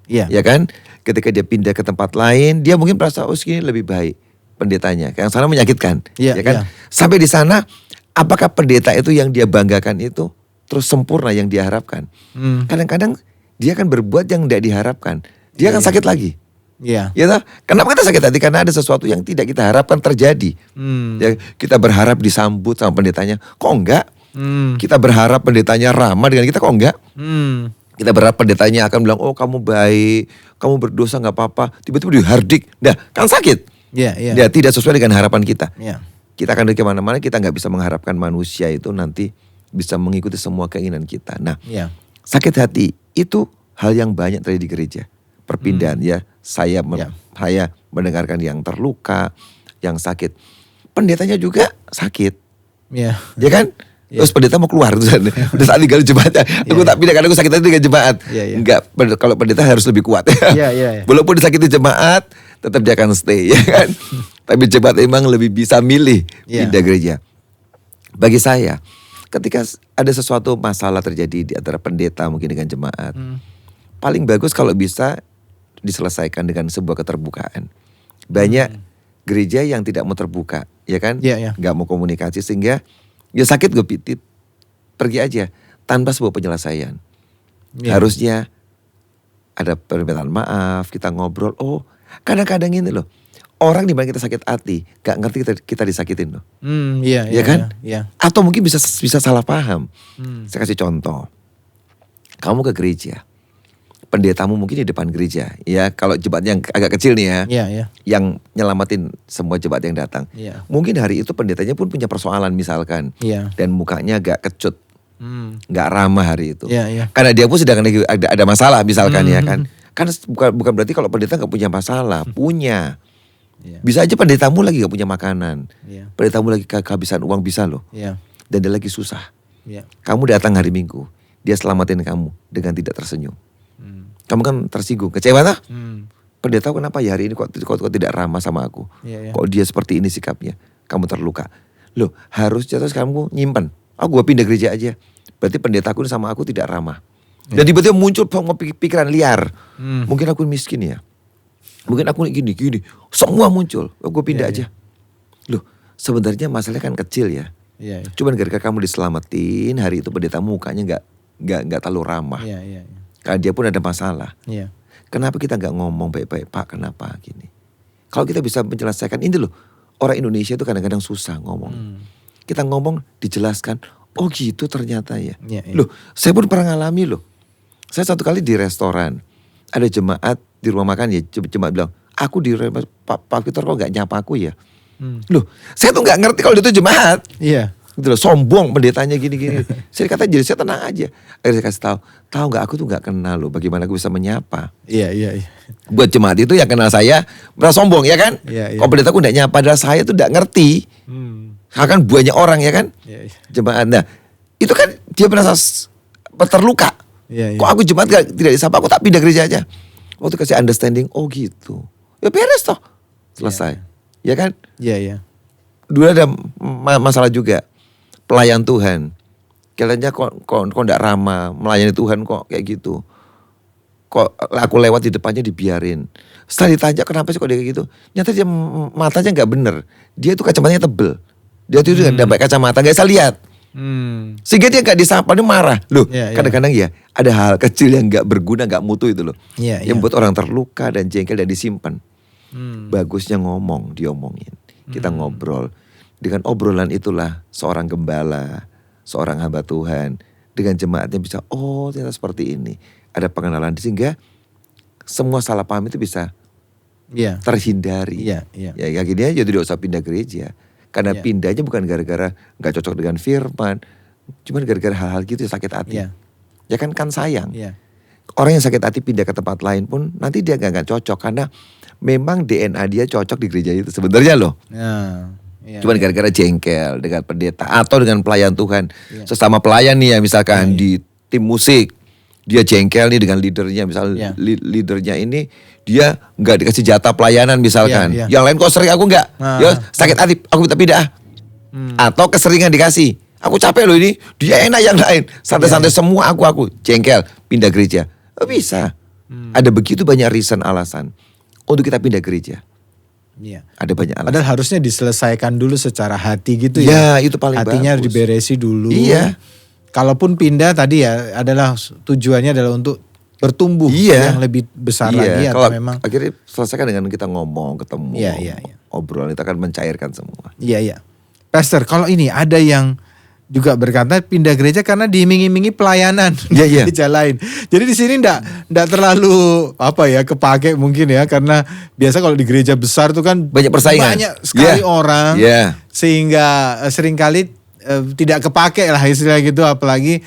Ya kan? Ketika dia pindah ke tempat lain, dia mungkin merasa segini lebih baik pendetanya. Yang sana menyakitkan, ya kan? Sampai di sana, apakah pendeta itu yang dia banggakan itu terus sempurna yang dia harapkan? Kadang-kadang dia akan berbuat yang tidak diharapkan. Dia akan sakit lagi. Ya, kenapa kita sakit hati? Karena ada sesuatu yang tidak kita harapkan terjadi. Ya, kita berharap disambut sama pendetanya, kok enggak? Kita berharap pendetanya ramah dengan kita, kok enggak? Kita berharap pendetanya akan bilang, oh kamu baik, kamu berdosa nggak apa-apa. Tiba-tiba dihardik, kan sakit. Dia tidak sesuai dengan harapan kita. Kita akan dari kemana-mana, kita nggak bisa mengharapkan manusia itu nanti bisa mengikuti semua keinginan kita. Nah, sakit hati itu hal yang banyak terjadi di gereja. Perpindahan saya mendengarkan yang terluka, yang sakit. Pendetanya juga sakit, ya kan? Terus pendeta mau keluar udah saat tinggal jemaat. Aku tak pindah karena aku sakit hati dengan jemaat. Enggak, kalau pendeta harus lebih kuat. Walaupun disakiti jemaat, tetap dia akan stay, ya kan? Tapi jemaat emang lebih bisa milih pindah gereja. Bagi saya, ketika ada sesuatu masalah terjadi di antara pendeta mungkin dengan jemaat, paling bagus kalau bisa diselesaikan dengan sebuah keterbukaan. Banyak gereja yang tidak mau terbuka, ya kan? Nggak mau komunikasi sehingga ya sakit gue pitit, pergi aja tanpa sebuah penyelesaian. Harusnya ada permintaan maaf, kita ngobrol. Oh, kadang-kadang ini loh, orang dimana kita sakit hati, gak ngerti kita disakitin loh. Ya kan? Atau mungkin bisa salah paham. Saya kasih contoh. Kamu ke gereja, pendetamu mungkin di depan gereja, ya kalau jemaat yang agak kecil nih ya, yang nyelamatin semua jemaat yang datang. Mungkin hari itu pendetanya pun punya persoalan misalkan, dan mukanya agak kecut, nggak ramah hari itu, karena dia pun sedang ada masalah misalkan ya kan. Kan bukan berarti kalau pendeta nggak punya masalah, punya. Bisa aja pendetamu lagi nggak punya makanan, pendetamu lagi kehabisan uang bisa loh, dan dia lagi susah. Kamu datang hari Minggu, dia selamatin kamu dengan tidak tersenyum. Kamu kan tersinggung, kecewa tak? Pendeta kenapa ya hari ini kok tidak ramah sama aku? Kok dia seperti ini sikapnya? Kamu terluka. Loh, harusnya terus kamu nyimpen. Gue pindah gereja aja. Berarti pendetaku sama aku tidak ramah. Dan tiba-tiba muncul pikiran liar. Mungkin aku miskin ya. Mungkin aku gini. Semua muncul. Gue pindah aja. Loh, sebenarnya masalahnya kan kecil ya. Cuman gara-gara kamu diselamatin, hari itu pendeta mukanya nggak terlalu ramah. Karena dia pun ada masalah. Kenapa kita nggak ngomong baik-baik, Pak? Kenapa gini? Kalau kita bisa menyelesaikan ini loh, orang Indonesia itu kadang-kadang susah ngomong. Kita ngomong dijelaskan, oh gitu ternyata ya. Loh, saya pun pernah ngalami loh. Saya satu kali di restoran, ada jemaat di rumah makan ya, jemaat bilang, aku di Pak Victor kok nggak nyapa aku ya? Loh, saya tuh nggak ngerti kalau dia tuh jemaat. Gitu loh, sombong pendetanya gini-gini. Saya kata jadi saya tenang aja. Akhirnya saya kasih tahu nggak, aku tuh nggak kenal loh. Bagaimana aku bisa menyapa? Buat jemaat itu yang kenal saya merasa sombong ya kan? Kalau pendeta aku nggak nyapa, padahal saya tuh nggak ngerti. Kan banyak orang ya kan? Jemaat. Nah itu kan dia merasa terluka. Kok aku jemaat tidak disapa, aku tak pindah gereja aja. Waktu kasih understanding, oh gitu. Ya beres toh, selesai. Ya kan? Dulu ada masalah juga. Pelayan Tuhan, kayaknya kok enggak ramah, melayani Tuhan kok kayak gitu. kok aku lewat di depannya dibiarin. Setelah ditanya kenapa sih kok dia kayak gitu, nyata dia matanya nggak bener. Dia tuh kacamatanya tebel. Dia tuh udah pakai kacamata nggak bisa lihat. Sehingga dia nggak disapa, dia marah. Loh, kadang-kadang ya ada hal kecil yang nggak berguna, nggak mutu itu loh, yang buat orang terluka dan jengkel dan disimpan. Bagusnya ngomong, diomongin. Kita ngobrol. Dengan obrolan itulah seorang gembala, seorang hamba Tuhan dengan jemaatnya bisa, oh ternyata seperti ini. Ada pengenalan, sehingga semua salah paham itu bisa terhindari. Ya gini aja, tidak usah pindah gereja. Karena pindahnya bukan gara-gara gak cocok dengan firman, cuma gara-gara hal-hal gitu sakit hati. Ya kan sayang. Orang yang sakit hati pindah ke tempat lain pun nanti dia gak cocok, karena memang DNA dia cocok di gereja itu sebenarnya loh. Cuman gara-gara jengkel dengan pendeta atau dengan pelayan Tuhan. Sesama pelayan nih ya, misalkan di tim musik, dia jengkel nih dengan leadernya, misal leadernya ini dia nggak dikasih jatah pelayanan misalkan, yang lain kok sering aku nggak, ya sakit hati, aku minta pindah. Atau keseringan dikasih, aku capek loh ini, dia enak yang lain, santai-santai semua aku jengkel, pindah gereja. Bisa, ada begitu banyak reason, alasan untuk kita pindah gereja. Ada banyak alasan. Padahal harusnya diselesaikan dulu secara hati gitu ya. Itu paling hatinya harus diberesi dulu. Kalaupun pindah tadi ya adalah tujuannya adalah untuk bertumbuh yang lebih besar lagi. Kalau atau memang akhirnya selesaikan dengan kita ngomong, ketemu, obrolan itu akan mencairkan semua. Pastor, kalau ini ada yang juga berkata pindah gereja karena diiming-imingi pelayanan di gereja lain. Jadi di sini ndak terlalu kepake mungkin ya, karena biasa kalau di gereja besar tuh kan banyak persaingan, banyak sekali orang, sehingga seringkali tidak kepake lah istilah gitu, apalagi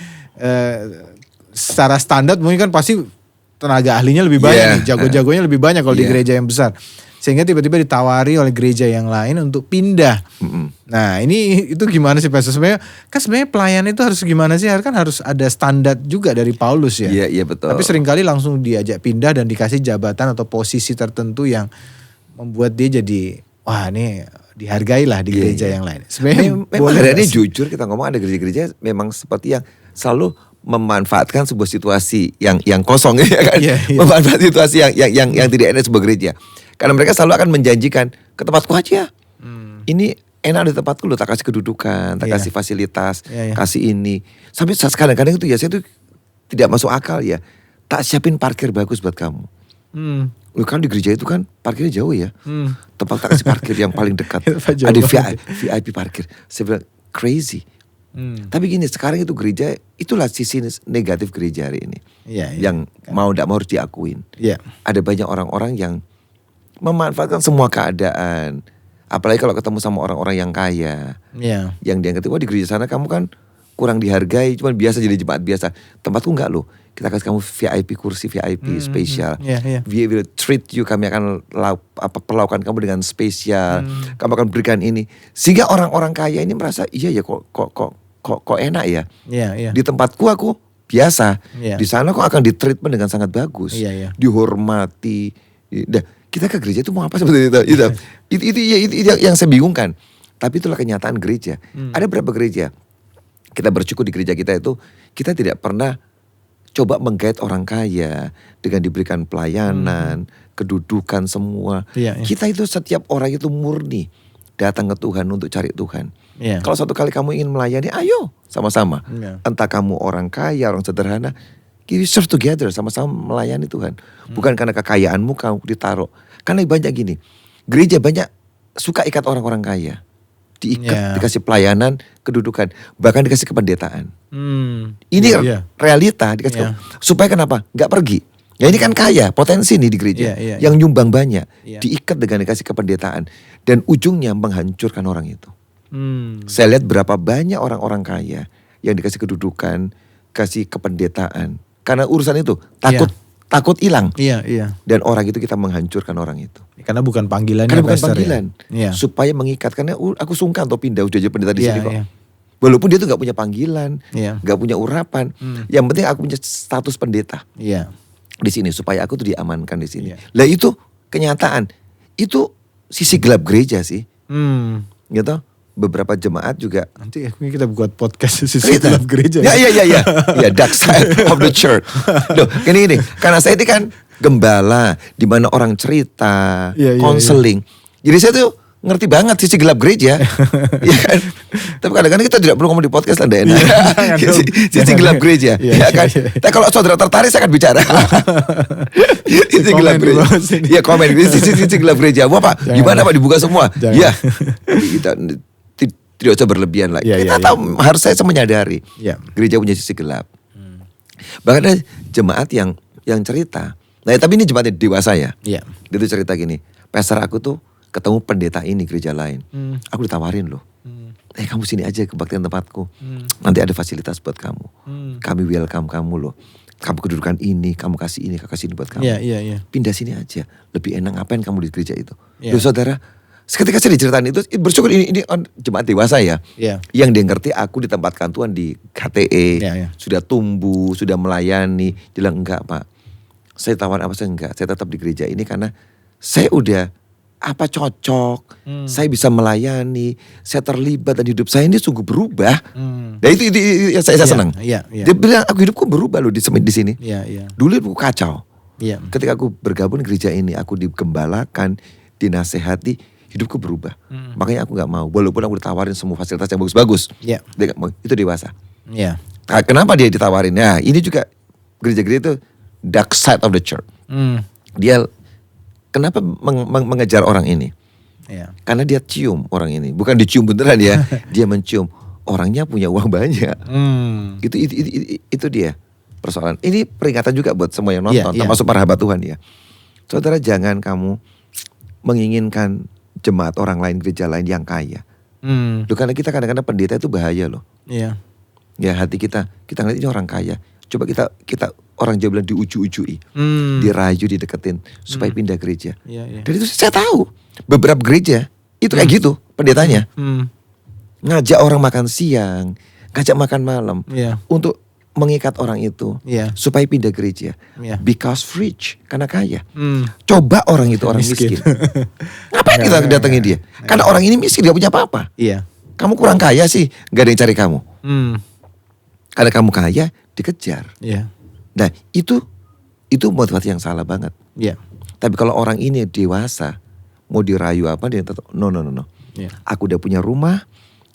secara standar mungkin kan pasti tenaga ahlinya lebih banyak nih, jago-jagonya lebih banyak kalau di gereja yang besar. Sehingga tiba-tiba ditawari oleh gereja yang lain untuk pindah. Nah itu gimana sih Pastor? Sebenarnya pelayan itu harus gimana sih? Kan harus ada standar juga dari Paulus ya. Iya betul. Tapi seringkali langsung diajak pindah dan dikasih jabatan atau posisi tertentu yang membuat dia jadi, wah ini dihargailah di gereja yang lain. Sebenarnya memang ini jujur kita ngomong, ada gereja-gereja memang seperti yang selalu memanfaatkan sebuah situasi yang kosong ya kan. Memanfaatkan situasi yang tidak enak sebuah gereja. Karena mereka selalu akan menjanjikan, ke tempatku aja. Ini enak di tempatku loh, tak kasih kedudukan, tak kasih fasilitas, kasih ini. Sampai kadang-kadang itu ya saya tuh tidak masuk akal ya. Tak siapin parkir bagus buat kamu. Kan di gereja itu kan parkirnya jauh ya. Tempat tak kasih parkir yang paling dekat. Ada VIP parkir. Saya bilang crazy. Tapi gini, sekarang itu gereja, itulah sisi negatif gereja hari ini. Yang mau tidak mau harus diakuin. Ada banyak orang-orang yang memanfaatkan semua keadaan. Apalagi kalau ketemu sama orang-orang yang kaya. Yang dia ngerti, wah di gereja sana kamu kan kurang dihargai, cuma biasa jadi jemaat biasa. Tempatku enggak loh. Kita kasih kamu VIP kursi, VIP spesial. We will treat you, kami akan perlakukan kamu dengan spesial. Kamu akan berikan ini. Sehingga orang-orang kaya ini merasa, iya ya kok enak ya. Di tempatku aku biasa. Di sana kok akan ditreatment dengan sangat bagus. Dihormati. Kita ke gereja itu mau apa seperti itu? Itu yang saya bingungkan. Tapi itulah kenyataan gereja. Ada berapa gereja? Kita bersyukur di gereja kita itu, kita tidak pernah coba menggait orang kaya dengan diberikan pelayanan, kedudukan semua. Kita itu setiap orang itu murni datang ke Tuhan untuk cari Tuhan. Kalau satu kali kamu ingin melayani, ayo sama-sama. Entah kamu orang kaya, orang sederhana, we serve together, sama-sama melayani Tuhan. Bukan karena kekayaanmu kamu ditaruh. Karena banyak gini, gereja banyak suka ikat orang-orang kaya. Diikat, dikasih pelayanan, kedudukan, bahkan dikasih kependetaan. Ini realita, dikasih supaya kenapa? Gak pergi. Ya ini kan kaya, potensi nih di gereja. Yang nyumbang banyak, diikat dengan dikasih kependetaan. Dan ujungnya menghancurkan orang itu. Saya lihat berapa banyak orang-orang kaya yang dikasih kedudukan, kasih kependetaan. Karena urusan itu takut hilang. Dan orang itu kita menghancurkan orang itu. Karena bukan panggilannya. Karena bukan panggilan. Supaya mengikat. Karena aku sungkan atau pindah udah jadi pendeta di sini kok. Walaupun dia tuh gak punya panggilan, gak punya urapan. Yang penting aku punya status pendeta. Di sini supaya aku tuh diamankan di sini. Lah itu kenyataan. Itu sisi gelap gereja sih. Gitu. beberapa jemaat juga. Nanti kita buat podcast sisi gelap gereja. Ya, dark side of the church. Loh, gini, karena saya ini kan gembala, di mana orang cerita, konseling. Jadi saya tuh ngerti banget sisi gelap gereja. Ya kan? Tapi kadang-kadang kita tidak perlu ngomong di podcast lah, enak. Sisi gelap gereja, ya kan? Tapi kalau saudara tertarik saya akan bicara. Sisi gelap gereja. Ya komen, sisi gelap gereja. Wah Pak, gimana Pak, dibuka semua? Ya, kita tidak usah berlebihan lah. Kita tahu, harus saya menyadari gereja punya sisi gelap. Bahkan ada jemaat yang cerita. Nah, tapi ini jemaat dewasa ya. Dia tuh cerita gini, pastor aku tuh ketemu pendeta ini gereja lain. Aku ditawarin loh. Kamu sini aja kebaktian tempatku. Nanti ada fasilitas buat kamu. Kami welcome kamu loh. Kamu kedudukan ini, kamu kasih ini buat kamu. Pindah sini aja. Lebih enak ngapain kamu di gereja itu. Loh saudara, ketika saya diceritain itu, bersyukur ini jemaat dewasa ya. Yang dia ngerti aku ditempatkan Tuhan di KTE. Sudah tumbuh, sudah melayani. Dia bilang enggak Pak. Saya tawar apa saya enggak. Saya tetap di gereja ini karena saya udah cocok, saya bisa melayani, saya terlibat dan hidup saya ini sungguh berubah. Nah itu yang saya senang. Dia bilang aku hidupku berubah loh di sini. Dulu aku kacau. Ketika aku bergabung di gereja ini, aku digembalakan, dinasehati, hidupku berubah. Makanya aku nggak mau, walaupun aku ditawarin semua fasilitas yang bagus-bagus. Dia nggak mau. Itu dewasa. Nah, kenapa dia ditawarin? Nah ini juga gereja-gereja itu dark side of the church. Dia kenapa mengejar orang ini? Karena dia cium orang ini, bukan dicium beneran ya. Dia mencium orangnya punya uang banyak. Itu dia persoalan. Ini peringatan juga buat semua yang nonton, termasuk para hamba Tuhan ya. Saudara, jangan kamu menginginkan jemaat orang lain, gereja lain yang kaya. Loh, karena kita kadang-kadang pendeta itu bahaya loh. Ya hati kita ngeliat ini orang kaya. Coba kita orang Jawa bilang diuju-ujui, dirayu, dideketin supaya pindah gereja. Dan itu saya tahu beberapa gereja itu kayak gitu pendetanya, ngajak orang makan siang, ngajak makan malam, untuk mengikat orang itu supaya pindah gereja, because rich, karena kaya. Coba orang itu orang miskin. Ngapain kita datengin dia? Karena orang ini miskin, gak punya apa-apa. Kamu kurang kaya sih, gak ada yang cari kamu. Karena kamu kaya, dikejar. Nah itu motivasi yang salah banget. Tapi kalau orang ini dewasa, mau dirayu apa, dia tetap no. Aku udah punya rumah,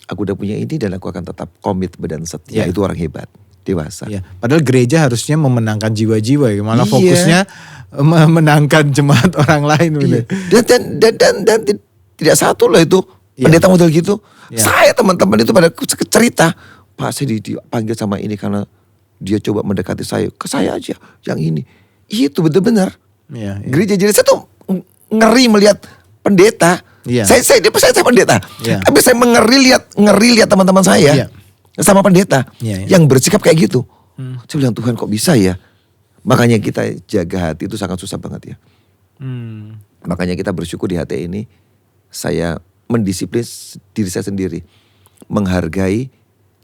aku udah punya ini, dan aku akan tetap komit dan setia. Itu orang hebat, dewasa. Padahal gereja harusnya memenangkan jiwa-jiwa, malah fokusnya memenangkan jemaat orang lain. Dan tidak satu loh itu pendeta model gitu. Saya teman-teman itu pada cerita, Pak saya dipanggil sama ini karena dia coba mendekati saya, ke saya aja yang ini. Itu benar-benar. Gereja jadi saya tuh ngeri melihat pendeta. Saya pendeta. Tapi saya ngeri lihat teman-teman saya sama pendeta yang bersikap kayak gitu. Saya bilang Tuhan kok bisa ya? Makanya kita jaga hati itu sangat susah banget ya. Makanya kita bersyukur di hati ini saya mendisiplin diri saya sendiri, menghargai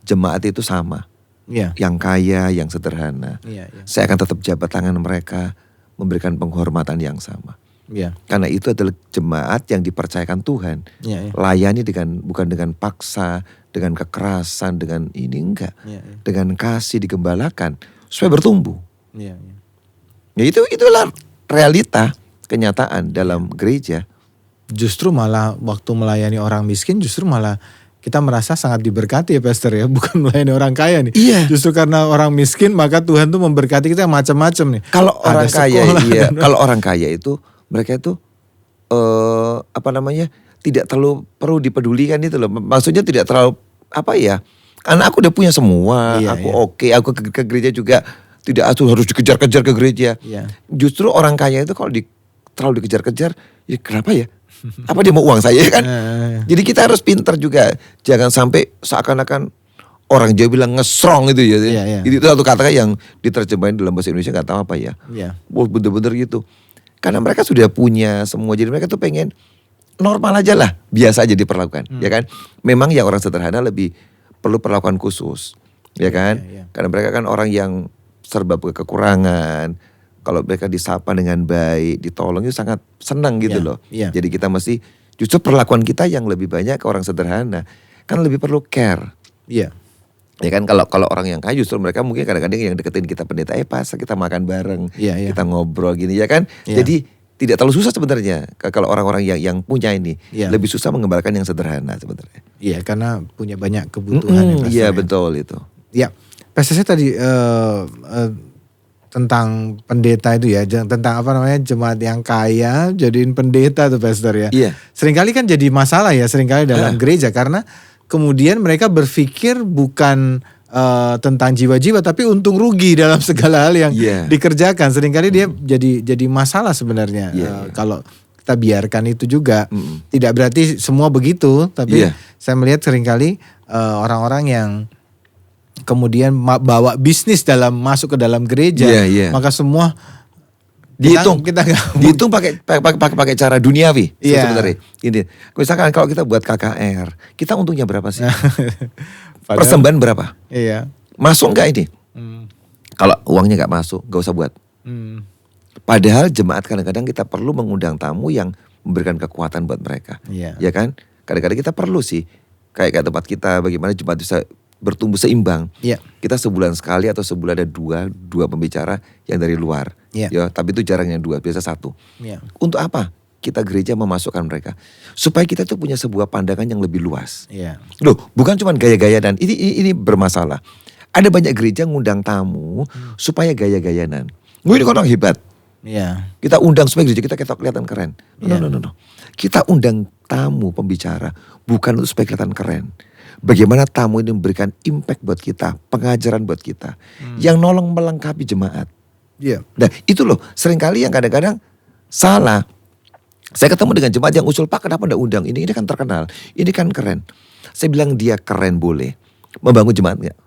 jemaat itu sama. Yang kaya, yang sederhana. Saya akan tetap jabat tangan mereka, memberikan penghormatan yang sama. Karena itu adalah jemaat yang dipercayakan Tuhan. Layani bukan dengan paksa, dengan kekerasan, dengan ini enggak. Dengan kasih, digembalakan supaya bertumbuh. Ya itulah realita, kenyataan dalam gereja. Justru malah waktu melayani orang miskin, justru malah kita merasa sangat diberkati ya Pastor ya, bukan melayani orang kaya nih. Justru karena orang miskin maka Tuhan tuh memberkati kita macam-macam nih. Kalau orang kaya, kalau orang kaya itu mereka itu tidak terlalu perlu dipedulikan itu loh. Maksudnya tidak terlalu karena aku udah punya semua, oke, aku ke gereja juga tidak harus dikejar-kejar ke gereja. Justru orang kaya itu kalau terlalu dikejar-kejar, ya kenapa ya? Apa dia mau uang saya kan? Jadi kita harus pintar juga. Jangan sampai seakan-akan orang Jawa bilang ngesrong itu ya. Itu satu kata yang diterjemahin dalam bahasa Indonesia gak tahu apa ya. Bener-bener gitu. Karena mereka sudah punya semua. Jadi mereka tuh pengen normal aja lah. Biasa aja diperlakukan. Ya kan? Memang yang orang sederhana lebih perlu perlakuan khusus. Ya kan? Karena mereka kan orang yang serba kekurangan. Kalau mereka disapa dengan baik, ditolong itu sangat senang gitu loh. Jadi kita mesti justru perlakuan kita yang lebih banyak ke orang sederhana. kan lebih perlu care. Iya. Ya kan kalau orang yang kaya justru mereka mungkin kadang-kadang yang deketin kita pendeta, pastor kita makan bareng, kita ngobrol gini ya kan. Jadi tidak terlalu susah sebenarnya kalau orang-orang yang punya ini lebih susah mengembalikan yang sederhana sebenarnya. Iya, karena punya banyak kebutuhan. Iya betul itu. Ya, pastor saya tadi tentang pendeta itu ya, tentang apa namanya jemaat yang kaya jadiin pendeta tuh pastor ya. Iya. Seringkali kan jadi masalah ya, seringkali dalam gereja karena kemudian mereka berpikir bukan tentang jiwa-jiwa tapi untung rugi dalam segala hal yang dikerjakan. Seringkali dia jadi masalah sebenarnya. Kalau kita biarkan itu juga. Tidak berarti semua begitu, tapi saya melihat seringkali orang-orang yang kemudian bawa bisnis masuk ke dalam gereja, maka semua dihitung pakai cara duniawi sebenarnya. Ini misalkan kalau kita buat KKR, kita untungnya berapa sih? Persembahan berapa? Iya. Masuk nggak ini? Kalau uangnya nggak masuk, nggak usah buat. Padahal jemaat kadang-kadang kita perlu mengundang tamu yang memberikan kekuatan buat mereka, ya kan? Kadang-kadang kita perlu sih, kayak tempat kita, bagaimana jemaat bisa bertumbuh seimbang. Kita sebulan sekali atau sebulan ada dua pembicara yang dari luar. Ya, tapi itu jarang yang 2, biasa 1. Untuk apa? Kita gereja memasukkan mereka supaya kita tuh punya sebuah pandangan yang lebih luas. Loh, bukan cuma gaya-gaya dan ini bermasalah. Ada banyak gereja ngundang tamu supaya gaya-gayanan. Ini orang hebat. Kita undang supaya gereja kita kelihatan keren. No. Kita undang tamu pembicara bukan untuk supaya kelihatan keren. Bagaimana tamu ini memberikan impact buat kita, pengajaran buat kita, yang nolong melengkapi jemaat. Nah itu loh seringkali yang kadang-kadang salah. Saya ketemu dengan jemaat yang usul, Pak kenapa enggak undang ini kan terkenal, ini kan keren. Saya bilang dia keren boleh, membangun jemaat enggak?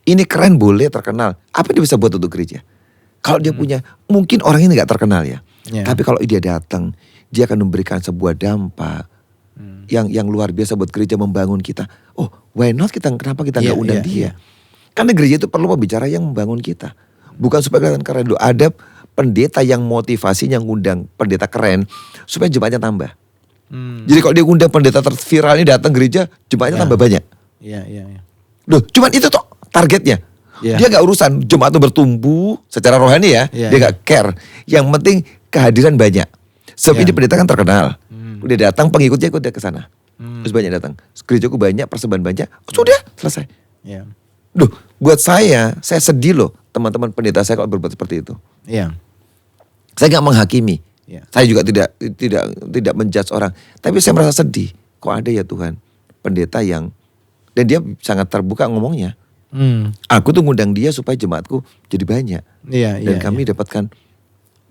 Ini keren boleh, terkenal, apa dia bisa buat untuk gereja? Kalau dia punya, mungkin orang ini enggak terkenal ya. Tapi kalau dia datang, dia akan memberikan sebuah dampak yang luar biasa buat gereja, membangun kita. Oh, why not kenapa kita nggak undang dia? Karena gereja itu perlu pembicara yang membangun kita, bukan supaya kelihatan keren. Loh, ada pendeta yang motivasinya ngundang pendeta keren supaya jemaatnya tambah. Jadi kalau dia undang pendeta terviral ini datang gereja, jemaatnya tambah banyak. Loh, cuman itu tuh targetnya. Dia nggak urusan jemaat itu bertumbuh secara rohani ya. Dia nggak care. Yang penting kehadiran banyak. Sebab ini pendeta kan terkenal. Udah datang pengikutnya ikut dia ke sana. Terus banyak datang. Gerejaku banyak, persembahan banyak. Sudah selesai. Duh, buat saya sedih loh teman-teman pendeta saya kalau berbuat seperti itu. Saya nggak menghakimi. Saya juga tidak menjudge orang. Tapi saya merasa sedih. Kok ada ya Tuhan pendeta yang, dan dia sangat terbuka ngomongnya. Aku tuh ngundang dia supaya jemaatku jadi banyak. Dan kami dapatkan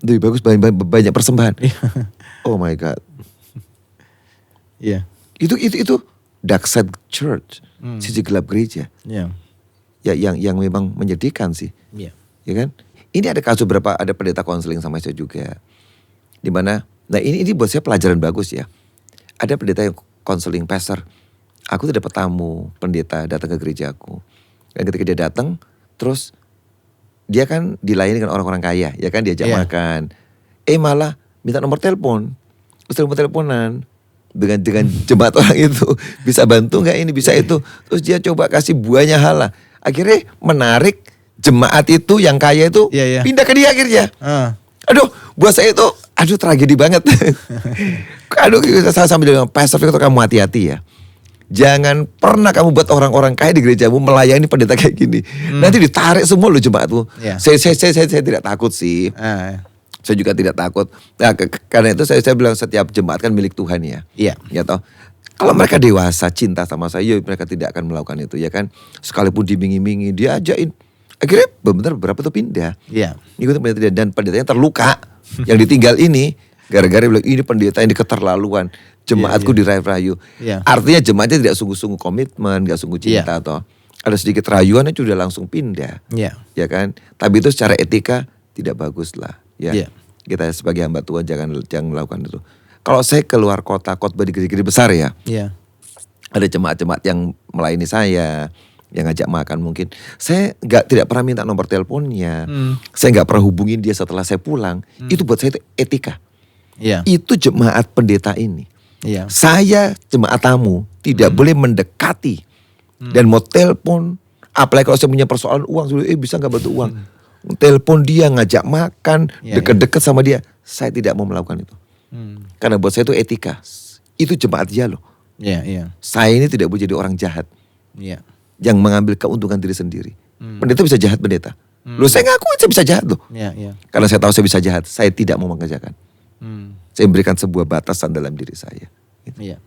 lebih bagus, banyak persembahan. Oh my God. Itu dark side church, sisi gelap gereja. Ya yang memang menyedihkan sih. Ya kan? Ini ada kasus ada pendeta konseling sama saya juga. Di mana, nah ini buat saya pelajaran bagus ya. Ada pendeta yang konseling pastor. Aku tuh dapat tamu pendeta datang ke gerejaku. Dan ketika dia datang, terus dia kan dilayani dengan orang-orang kaya, ya kan, diajak makan. Malah minta nomor telepon. Terus teleponan dengan jemaat orang itu, bisa bantu nggak ini, bisa itu. Terus dia coba kasih buahnya halah. Akhirnya menarik jemaat itu yang kaya itu pindah ke dia akhirnya. Aduh, buat saya itu tragedi banget. Aduh, saya sambil bilang, Pastor Victor, kamu hati-hati ya. Jangan pernah kamu buat orang-orang kaya di gerejamu melayani pendeta kayak gini. Nanti ditarik semua loh jemaatmu. Saya tidak takut sih. Saya juga tidak takut. Nah, karena itu saya bilang setiap jemaat kan milik Tuhan ya. Ya toh. Kalau mereka dewasa cinta sama saya, mereka tidak akan melakukan itu ya kan. Sekalipun dimingi-mingi, dia ajain. Akhirnya benar beberapa tuh pindah. Ikutin pendeta dan pendetanya terluka. Yang ditinggal ini gara-gara bilang ini pendeta yang keterlaluan. Jemaatku dirayu-rayu. Artinya jemaatnya tidak sungguh-sungguh komitmen, gak sungguh cinta toh. Ada sedikit rayuan itu udah langsung pindah. Ya kan. Tapi itu secara etika tidak bagus lah. Kita sebagai hamba Tuhan jangan melakukan itu. Kalau saya keluar kota khotbah di gereja-gereja besar ya. Ada jemaat-jemaat yang melayani saya, yang ngajak makan mungkin. Saya tidak pernah minta nomor teleponnya. Saya nggak pernah hubungin dia setelah saya pulang. Itu buat saya itu etika. Itu jemaat pendeta ini. Saya jemaat tamu, tidak boleh mendekati. Dan mau telepon, apalagi kalau saya punya persoalan uang, bisa nggak bantu uang? Telepon dia, ngajak makan, deket-deket sama dia, saya tidak mau melakukan itu. Karena buat saya itu etika, itu jemaat dia loh. Saya ini tidak boleh jadi orang jahat, yang mengambil keuntungan diri sendiri. Pendeta bisa jahat pendeta. Loh saya ngaku saya bisa jahat loh. Karena saya tahu saya bisa jahat, saya tidak mau mengerjakan. Saya berikan sebuah batasan dalam diri saya. Iya.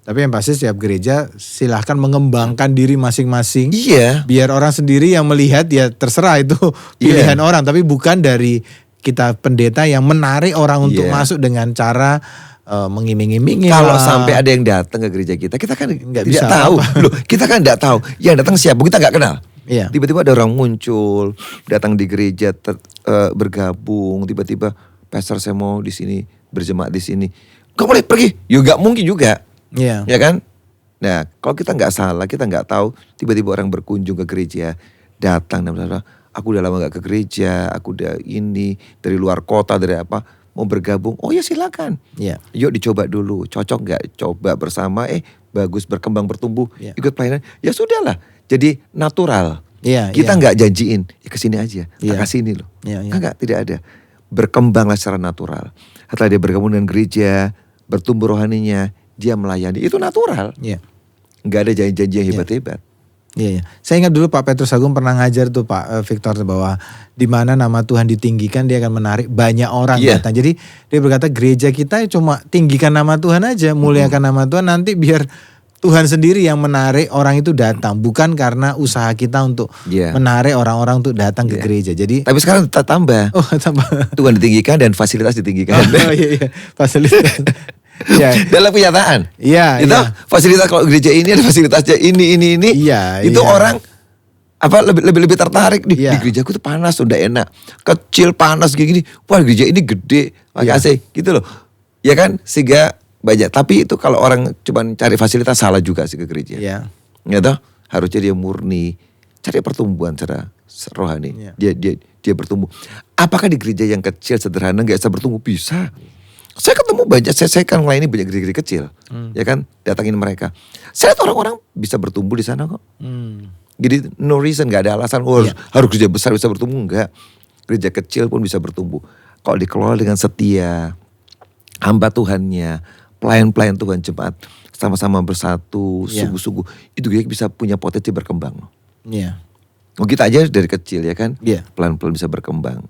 Tapi yang pasti setiap gereja silahkan mengembangkan diri masing-masing. Iya. Biar orang sendiri yang melihat, ya terserah itu pilihan orang. Tapi bukan dari kita pendeta yang menarik orang untuk masuk dengan cara mengiming-imingi. Kalau sampai ada yang datang ke gereja kita kan nggak tidak bisa tahu. Loh, kita kan tidak tahu. Yang datang siapa, kita nggak kenal. Iya. Tiba-tiba ada orang muncul, datang di gereja, bergabung. Tiba-tiba, pastor saya mau di sini, berjemaat di sini. Gak boleh pergi. Ya nggak mungkin juga. Iya. Ya kan? Nah, kalau kita nggak salah, kita nggak tahu. Tiba-tiba orang berkunjung ke gereja, datang dan berkata, aku udah lama nggak ke gereja, aku udah ini dari luar kota, dari apa, mau bergabung. Oh ya silakan. Iya. Yuk dicoba dulu, cocok nggak? Coba bersama, bagus, berkembang, bertumbuh, ikut pelayanan. Ya sudahlah, jadi natural. Iya. Kita nggak janjiin, kesini aja, kasih ini loh. Enggak, tidak ada. Berkembanglah secara natural. Setelah dia bergabung dengan gereja, bertumbuh rohaninya, dia melayani, itu natural. Iya. Nggak ada janji-janji yang hebat-hebat. Iya. Saya ingat dulu Pak Petrus Agung pernah ngajar tuh Pak Victor bahwa di mana nama Tuhan ditinggikan dia akan menarik banyak orang datang. Jadi dia berkata gereja kita cuma tinggikan nama Tuhan aja, muliakan nama Tuhan, nanti biar Tuhan sendiri yang menarik orang itu datang, bukan karena usaha kita untuk menarik orang-orang untuk datang ke gereja. Jadi tapi sekarang kita tambah. Oh, tambah. Tuhan ditinggikan dan fasilitas ditinggikan. Oh iya. Fasilitas. Dalam kenyataan. Itu fasilitas, kalau gereja ini ada fasilitasnya ini. Itu orang lebih tertarik di gerejaku tuh panas, udah enak. Kecil panas gini. Wah, gereja ini gede. Makasih gitu loh. Ya kan? Sehingga banyak. Tapi itu kalau orang cuma cari fasilitas, salah juga sih ke gereja. Ya toh? Harusnya dia murni, cari pertumbuhan secara rohani. Dia bertumbuh. Apakah di gereja yang kecil sederhana nggak bisa bertumbuh? Bisa. Saya ketemu banyak, saya kan melayani banyak gereja kecil, ya kan, datangin mereka. Saya lihat orang-orang bisa bertumbuh di sana kok. Jadi no reason, nggak ada alasan harus gereja besar bisa bertumbuh, enggak. Gereja kecil pun bisa bertumbuh. Kalau dikelola dengan setia, hamba Tuhannya, pelayan-pelayan Tuhan, jemaat sama-sama bersatu, sungguh-sungguh, itu gereja bisa punya potensi berkembang. Oh, kita aja dari kecil ya kan, pelan-pelan bisa berkembang.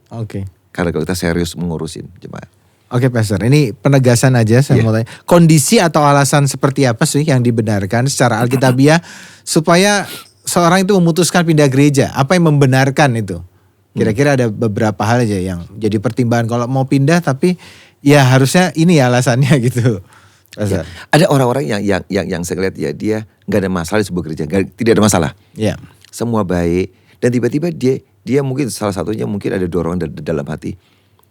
Karena kalau kita serius mengurusin jemaat. Oke Pastor, ini penegasan aja saya mau tanya. Kondisi atau alasan seperti apa sih yang dibenarkan secara alkitabiah supaya seorang itu memutuskan pindah gereja? Apa yang membenarkan itu? Kira-kira ada beberapa hal aja yang jadi pertimbangan kalau mau pindah, tapi ya harusnya ini ya alasannya gitu. Ya, ada orang-orang yang saya lihat dia nggak ada masalah di sebuah gereja, tidak ada masalah. Semua baik, dan tiba-tiba dia mungkin salah satunya mungkin ada dorongan dalam hati.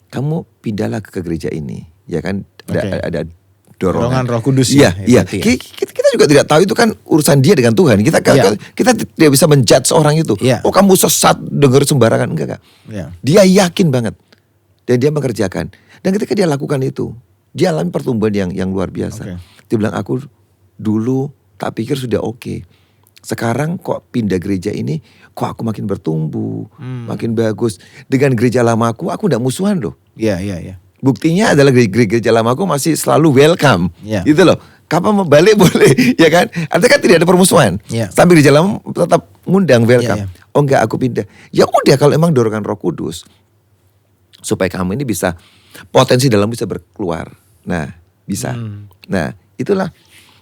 Kamu pindahlah ke gereja ini, ya kan? Ada dorongan Roh Kudus. Iya. Kita juga tidak tahu, itu kan urusan dia dengan Tuhan. Kita tidak bisa menjudge orang itu. Oh kamu sesat, dengar sembarangan, enggak. Dia yakin banget dan dia mengerjakan. Dan ketika dia lakukan itu, dia alami pertumbuhan yang luar biasa. Dia bilang, aku dulu tak pikir sudah oke. Sekarang kok pindah gereja ini, kok aku makin bertumbuh, makin bagus. Dengan gereja lamaku, aku gak musuhan loh. Iya. Buktinya adalah gereja lamaku masih selalu welcome. Gitu loh. Kapan mau balik boleh, ya kan? Artinya kan tidak ada permusuhan. Sampai gereja lama tetap ngundang, welcome. Oh enggak, aku pindah. Ya udah, kalau emang dorongan Roh Kudus, supaya kamu ini bisa, potensi dalam bisa berkeluar. Nah, bisa. Nah, itulah.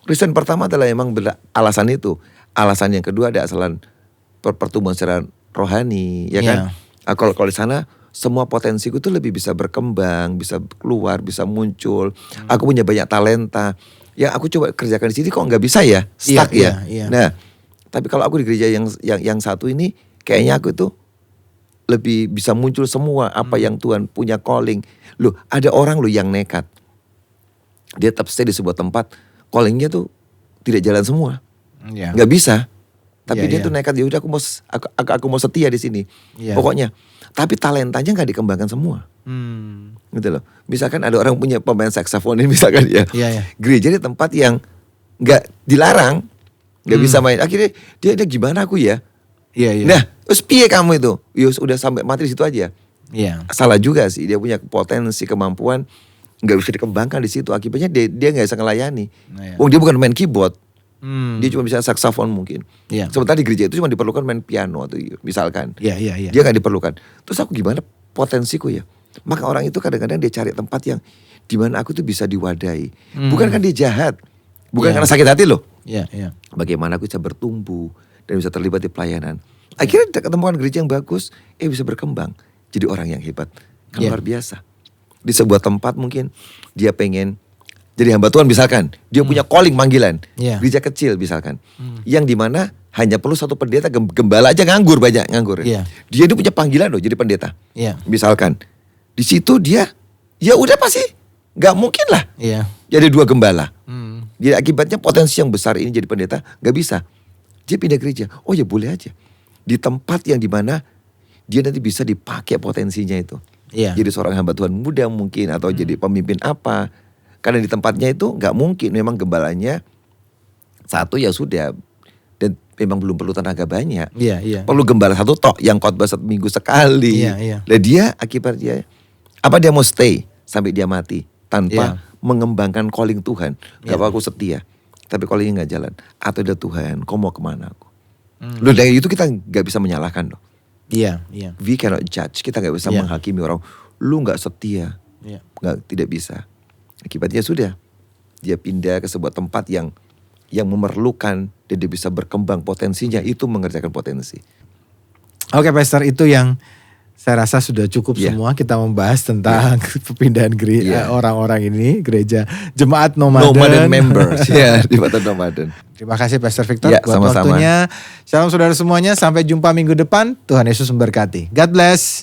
Reason pertama adalah emang alasan itu. Alasan yang kedua ada asalan pertumbuhan secara rohani, ya kan? Kalau di sana semua potensiku tuh lebih bisa berkembang, bisa keluar, bisa muncul. Aku punya banyak talenta. Yang aku coba kerjakan di sini kok nggak bisa ya, stuck ya. Nah, tapi kalau aku di gereja yang satu ini, kayaknya aku tuh lebih bisa muncul semua apa yang Tuhan punya calling. Loh, ada orang loh yang nekat. Dia tetap stay di sebuah tempat, callingnya tuh tidak jalan semua. Nggak bisa, tapi dia tuh nekat, ya udah aku mau setia di sini, pokoknya. Tapi talentanya nggak dikembangkan semua, gitu loh. Misalkan ada orang punya pemain saksofon ini, misalkan ya, gereja di tempat yang nggak dilarang, nggak bisa main. Akhirnya dia gimana aku ya? Iya. Nah, terus piye kamu itu? Yus udah sampai mati di situ aja. Iya. Salah juga sih, dia punya potensi, kemampuan nggak bisa dikembangkan di situ. Akibatnya dia nggak bisa ngelayani. Iya. Dia bukan main keyboard, dia cuma bisa saksofon mungkin. Iya. Sementara di gereja itu cuma diperlukan main piano atau misalkan. Iya. Dia nggak diperlukan. Terus aku gimana potensiku ya? Maka orang itu kadang-kadang dia cari tempat yang di mana aku tuh bisa diwadahi. Bukan kan dia jahat, bukan karena sakit hati loh. Iya. Bagaimana aku bisa bertumbuh dan bisa terlibat di pelayanan. Akhirnya dia ketemukan gereja yang bagus, bisa berkembang jadi orang yang hebat. Kan luar biasa. Di sebuah tempat mungkin dia pengen jadi hamba Tuhan misalkan, dia punya calling panggilan, gereja kecil misalkan, yang dimana hanya perlu satu pendeta, gembala aja nganggur banyak nganggur. Dia itu punya panggilan loh jadi pendeta. Misalkan di situ dia, ya udah pasti nggak mungkin lah. Jadi 2 gembala. Jadi akibatnya potensi yang besar ini jadi pendeta nggak bisa. Dia pindah gereja. Oh ya boleh aja. Di tempat yang dimana dia nanti bisa dipakai potensinya itu. Jadi seorang hamba Tuhan muda mungkin atau jadi pemimpin apa. Karena di tempatnya itu nggak mungkin. Memang gembalanya satu ya sudah. Dan memang belum perlu tenaga banyak. Perlu gembala satu tok yang khotbah 1 minggu sekali. Lah dia akibatnya apa dia mau stay sampai dia mati tanpa mengembangkan calling Tuhan. Gak apa aku setia, tapi callingnya nggak jalan. Atau dia Tuhan, kau mau kemana aku? Loh dari itu kita nggak bisa menyalahkan loh. We cannot judge. Kita nggak bisa menghakimi orang. Lu nggak setia, tidak bisa. Akibatnya sudah dia pindah ke sebuah tempat yang memerlukan dan dia bisa berkembang potensinya itu mengerjakan potensi. Oke, Pastor, itu yang saya rasa sudah cukup semua kita membahas tentang perpindahan gereja orang-orang ini, gereja jemaat nomaden members di Batam Nomaden. Terima kasih Pastor Victor buat sama-sama. waktunya. Shalom saudara semuanya, sampai jumpa minggu depan. Tuhan Yesus memberkati. God bless.